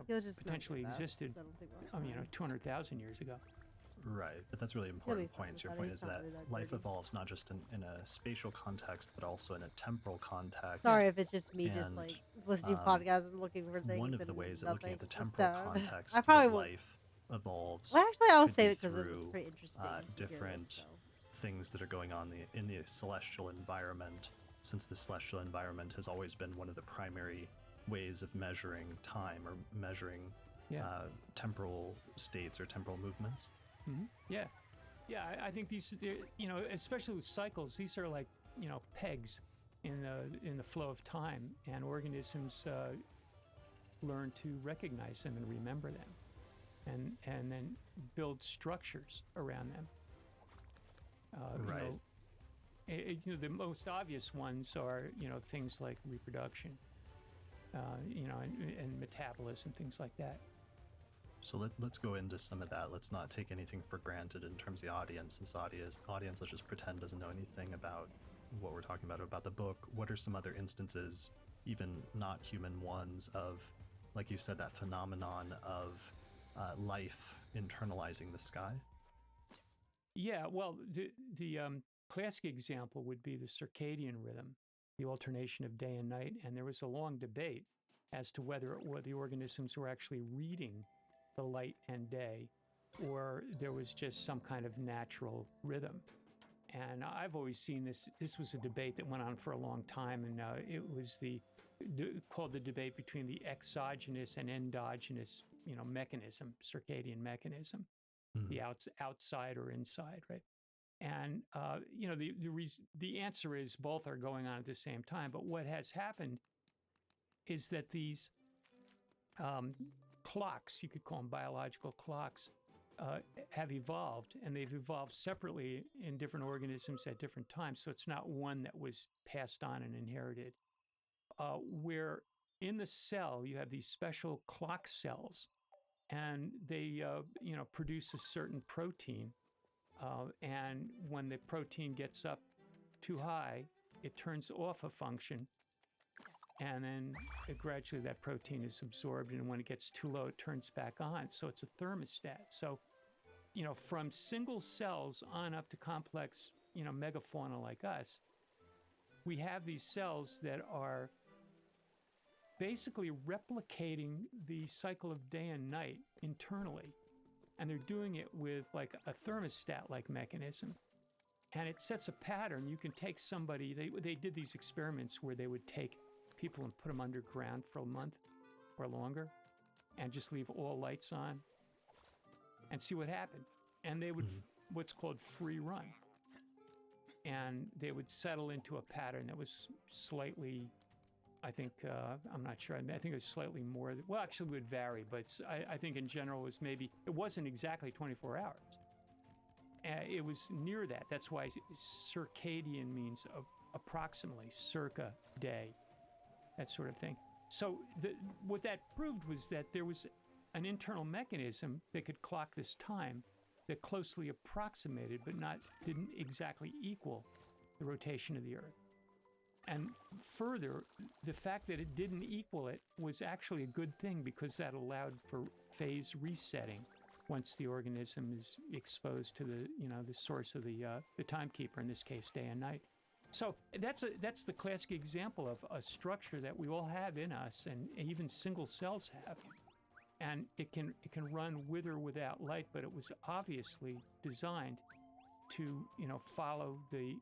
He'll just not potentially get back, existed. so I don't think we'll have time. 200,000 years ago. Right, but that's a really important fine point. with Your that. point He's is not that really that life dirty. evolves not just in a spatial context, but also in a temporal context. Sorry if it's just me just And, like listening to podcasts and looking for things. One of the and ways of looking at the nothing. temporal So, context I probably that won't. life evolves. Well, actually, I'll could save be it because it was through, pretty interesting. to hear this, different so. things that are going on in the celestial environment, since the celestial environment has always been one of the primary ways of measuring time or measuring Yeah. temporal states or temporal movements. Yeah. Yeah, I think these, especially with cycles, these are like, pegs in the flow of time, and organisms learn to recognize them and remember them, and then build structures around them. Right. The most obvious ones are, things like reproduction, and metabolism, things like that. So let's go into some of that. Let's not take anything for granted in terms of the audience. Since audience, let's just pretend doesn't know anything about what we're talking about the book. What are some other instances, even not human ones, of, like you said, that phenomenon of life internalizing the sky? Yeah, well, the classic example would be the circadian rhythm, the alternation of day and night, and there was a long debate as to whether the organisms were actually reading the light and day, or there was just some kind of natural rhythm. And I've always seen this. This was a debate that went on for a long time, and it was called the debate between the exogenous and endogenous, mechanism, circadian mechanism, the outside or inside, right? And the answer is both are going on at the same time. But what has happened is that these clocks, you could call them biological clocks, have evolved, and they've evolved separately in different organisms at different times. So it's not one that was passed on and inherited. Where in the cell you have these special clock cells, and they produce a certain protein, and when the protein gets up too high, it turns off a function, and then gradually that protein is absorbed, and when it gets too low, it turns back on. So it's a thermostat. So, from single cells on up to complex, megafauna like us, we have these cells that are basically replicating the cycle of day and night internally. And they're doing it with like a thermostat-like mechanism. And it sets a pattern. You can take somebody, they did these experiments where they would take people and put them underground for a month or longer and just leave all lights on and see what happened. And they would, what's called free run. And they would settle into a pattern that was slightly, I think, I'm not sure. I think it was slightly more. Well, actually, it would vary, but I think in general it wasn't exactly 24 hours. It was near that. That's why circadian means approximately, circa day, that sort of thing. So what that proved was that there was an internal mechanism that could clock this time that closely approximated, but didn't exactly equal the rotation of the Earth. And further, the fact that it didn't equal it was actually a good thing, because that allowed for phase resetting once the organism is exposed to the source of the timekeeper, in this case, day and night. So that's the classic example of a structure that we all have in us, and even single cells have. And it can run with or without light, but it was obviously designed to follow the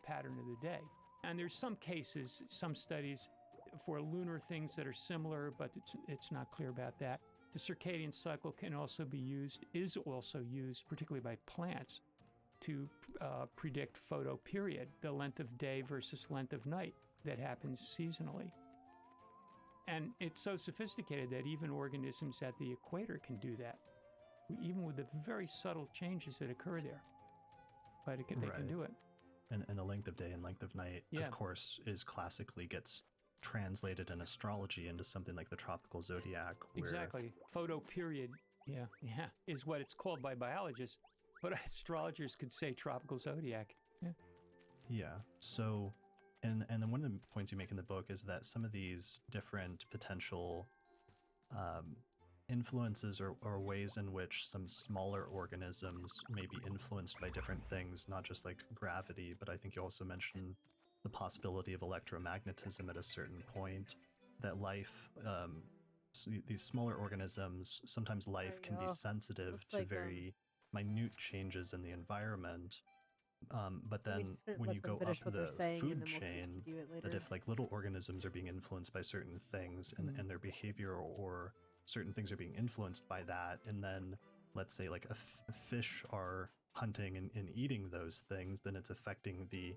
pattern of the day. And there's some cases, some studies for lunar things that are similar, but it's not clear about that. The circadian cycle is also used, particularly by plants, to predict photoperiod, the length of day versus length of night that happens seasonally. And it's so sophisticated that even organisms at the equator can do that, even with the very subtle changes that occur there. But they can do it. And the length of day and length of night, of course, classically gets translated in astrology into something like the tropical zodiac. Exactly. Photoperiod, is what it's called by biologists, but astrologers could say tropical zodiac. Yeah. So, and then one of the points you make in the book is that some of these different potential influences or ways in which some smaller organisms may be influenced by different things, not just like gravity, but I think you also mentioned the possibility of electromagnetism at a certain point, that life, so these smaller organisms, sometimes life can be sensitive to very minute changes in the environment But Let me then just when let you them go finish up what they're the saying, and food then we'll chain, continue it that later. if like little organisms are being influenced by certain things and their behavior or certain things are being influenced by that, and then let's say like fish are hunting and eating those things, then it's affecting the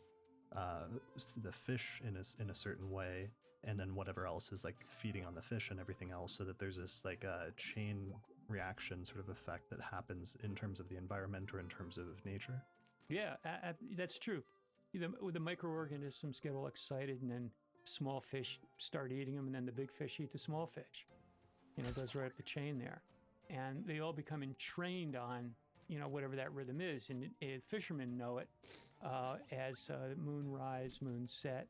fish in a certain way, and then whatever else is like feeding on the fish and everything else, so that there's this like a chain reaction sort of effect that happens in terms of the environment or in terms of nature. Yeah, that's true. The microorganisms get all excited, and then small fish start eating them, and then the big fish eat the small fish. It goes right up the chain there. And they all become entrained on, whatever that rhythm is. And fishermen know it as moonrise, moonset,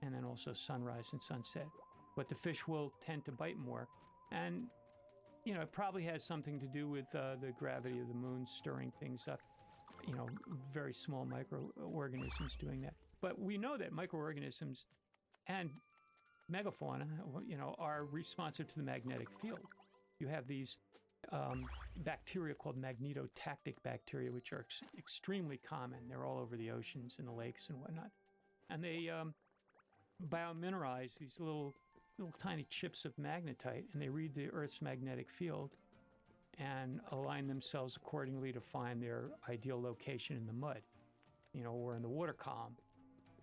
and then also sunrise and sunset. But the fish will tend to bite more. And, it probably has something to do with the gravity of the moon stirring things up. Very small microorganisms doing that. But we know that microorganisms and megafauna, are responsive to the magnetic field. You have these bacteria called magnetotactic bacteria, which are extremely common. They're all over the oceans and the lakes and whatnot. And they biomineralize these little tiny chips of magnetite, and they read the Earth's magnetic field and align themselves accordingly to find their ideal location in the mud, or in the water column.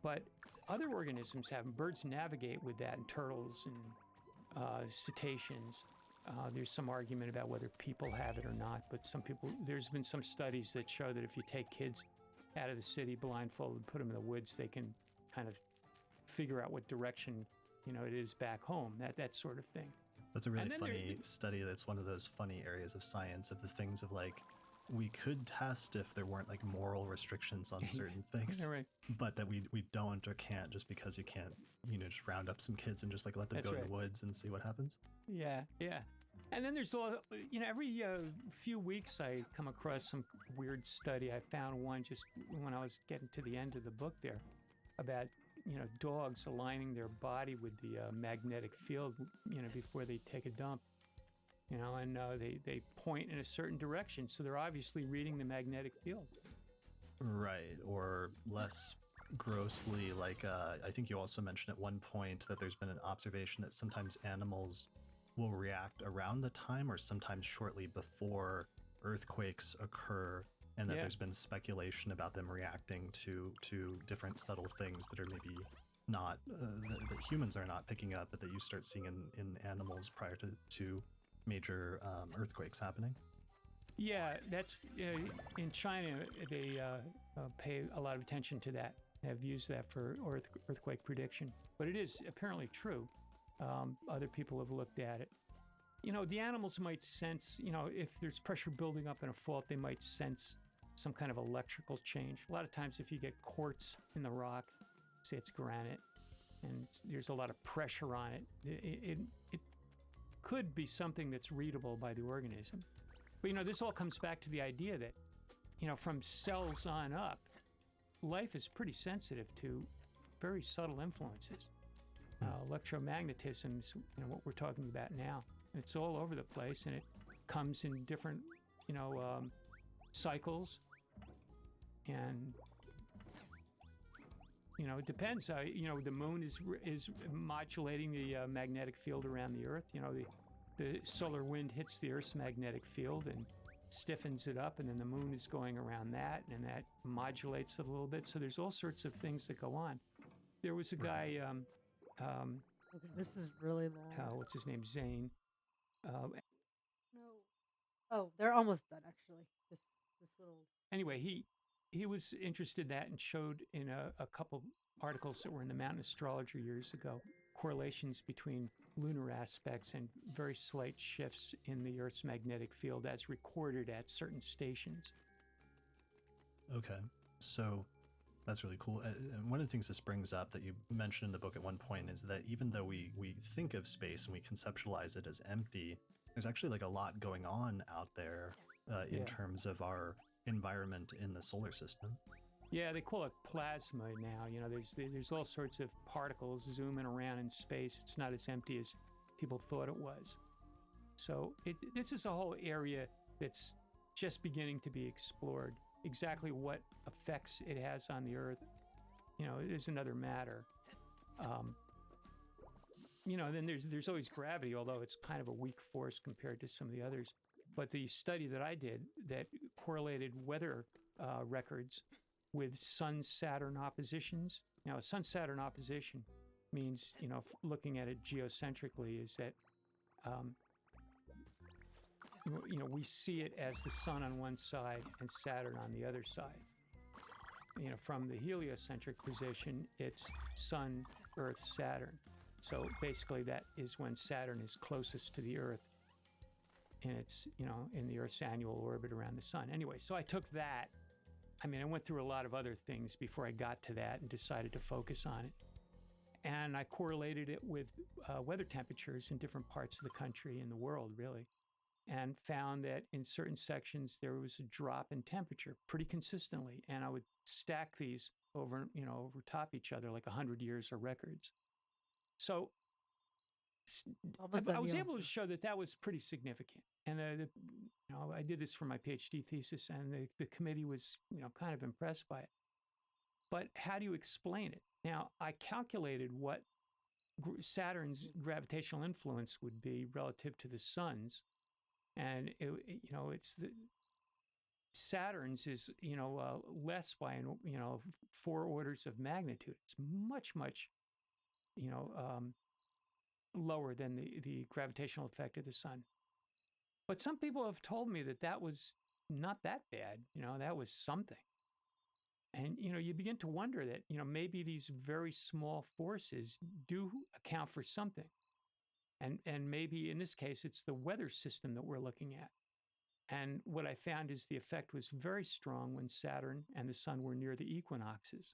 But other organisms have, birds navigate with that, and turtles and cetaceans. There's some argument about whether people have it or not, but there's been some studies that show that if you take kids out of the city blindfolded and put them in the woods, they can kind of figure out what direction, it is back home, that sort of thing. That's a really funny study. That's one of those funny areas of science, of the things of like, we could test if there weren't like moral restrictions on certain things, Yeah, right. but that we don't or can't, just because you can't, just round up some kids and just like let them That's go in right. the woods and see what happens. Yeah. And then there's every few weeks I come across some weird study. I found one just when I was getting to the end of the book there about, dogs aligning their body with the magnetic field, before they take a dump. And they point in a certain direction, so they're obviously reading the magnetic field. Right, or less grossly, like I think you also mentioned at one point that there's been an observation that sometimes animals will react around the time or sometimes shortly before earthquakes occur, and that there's been speculation about them reacting to different subtle things that are maybe not that humans are not picking up, but that you start seeing in animals prior to major earthquakes happening. Yeah, that's in China. They pay a lot of attention to that. They have used that for earthquake prediction, but it is apparently true. Other people have looked at it. The animals might sense, if there's pressure building up in a fault, they might sense some kind of electrical change. A lot of times if you get quartz in the rock, say it's granite, and there's a lot of pressure on it, it could be something that's readable by the organism. But, this all comes back to the idea that, from cells on up, life is pretty sensitive to very subtle influences. Electromagnetism is, what we're talking about now. It's all over the place, and it comes in different, cycles. And, it depends. The moon is modulating the magnetic field around the Earth. The solar wind hits the Earth's magnetic field and stiffens it up, and then the moon is going around that, and that modulates it a little bit. So there's all sorts of things that go on. There was a guy, Okay, this is really long. what's his name, Zane. No. Oh, they're almost done actually. This little. Anyway, he was interested in that and showed in a couple articles that were in the Mountain Astrologer years ago correlations between lunar aspects and very slight shifts in the Earth's magnetic field as recorded at certain stations. Okay, so that's really cool. And one of the things this brings up that you mentioned in the book at one point is that even though we think of space and we conceptualize it as empty, there's actually like a lot going on out there in terms of our environment in the solar system. Yeah, they call it plasma now. There's all sorts of particles zooming around in space. It's not as empty as people thought it was. So this is a whole area that's just beginning to be explored. exactly what effects it has on the Earth, is another matter. Um, then there's always gravity, although it's kind of a weak force compared to some of the others. But the study that I did that correlated weather records with Sun Saturn oppositions. Now, a Sun Saturn opposition means, looking at it geocentrically, is that um, we see it as the sun on one side and Saturn on the other side. From the heliocentric position, it's Sun, Earth, Saturn. So basically, that is when Saturn is closest to the Earth, and it's in the Earth's annual orbit around the sun. Anyway, so I took that. I mean, I went through a lot of other things before I got to that and decided to focus on it. And I correlated it with weather temperatures in different parts of the country and the world, really, and found that in certain sections there was a drop in temperature pretty consistently. And I would stack these over top each other like 100 years of records. So I was able to show that was pretty significant. And I did this for my PhD thesis, and the committee was kind of impressed by it. But how do you explain it? Now, I calculated what Saturn's gravitational influence would be relative to the sun's, and it's Saturn's is less by 4 orders of magnitude. It's much lower than the gravitational effect of the sun. But some people have told me that was not that bad. That was something. And you begin to wonder that maybe these very small forces do account for something. And maybe in this case it's the weather system that we're looking at. And what I found is the effect was very strong when Saturn and the sun were near the equinoxes.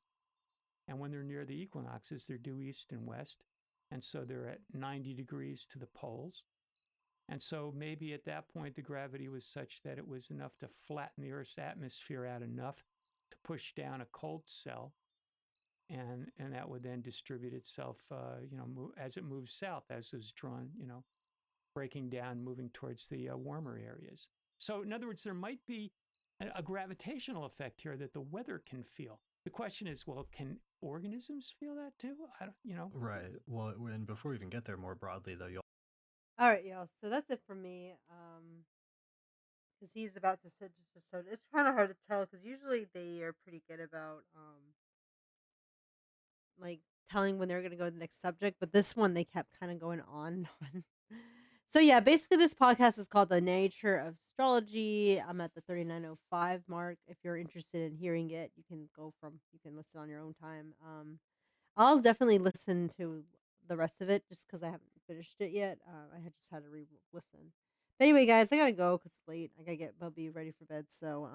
And when they're near the equinoxes, they're due east and west. And so they're at 90 degrees to the poles. And so maybe at that point, the gravity was such that it was enough to flatten the Earth's atmosphere out enough to push down a cold cell. And that would then distribute itself, as it moves south, as it was drawn, breaking down, moving towards the warmer areas. So in other words, there might be a gravitational effect here that the weather can feel. The question is, well, can organisms feel that too? I don't. Right. Well, and before we even get there more broadly, though, you'll. All right, y'all. So that's it for me. Because he's about to sit just a start. It's kind of hard to tell because usually they are pretty good about like telling when they're gonna go to the next subject, but this one they kept kind of going on and on. So yeah, basically this podcast is called The Nature of Astrology. I'm at the 3905 mark. If you're interested in hearing it, you can listen on your own time. I'll definitely listen to the rest of it just because I haven't finished it yet. I had just had to re-listen. But anyway, guys, I gotta go because it's late. I gotta get Bubby ready for bed. So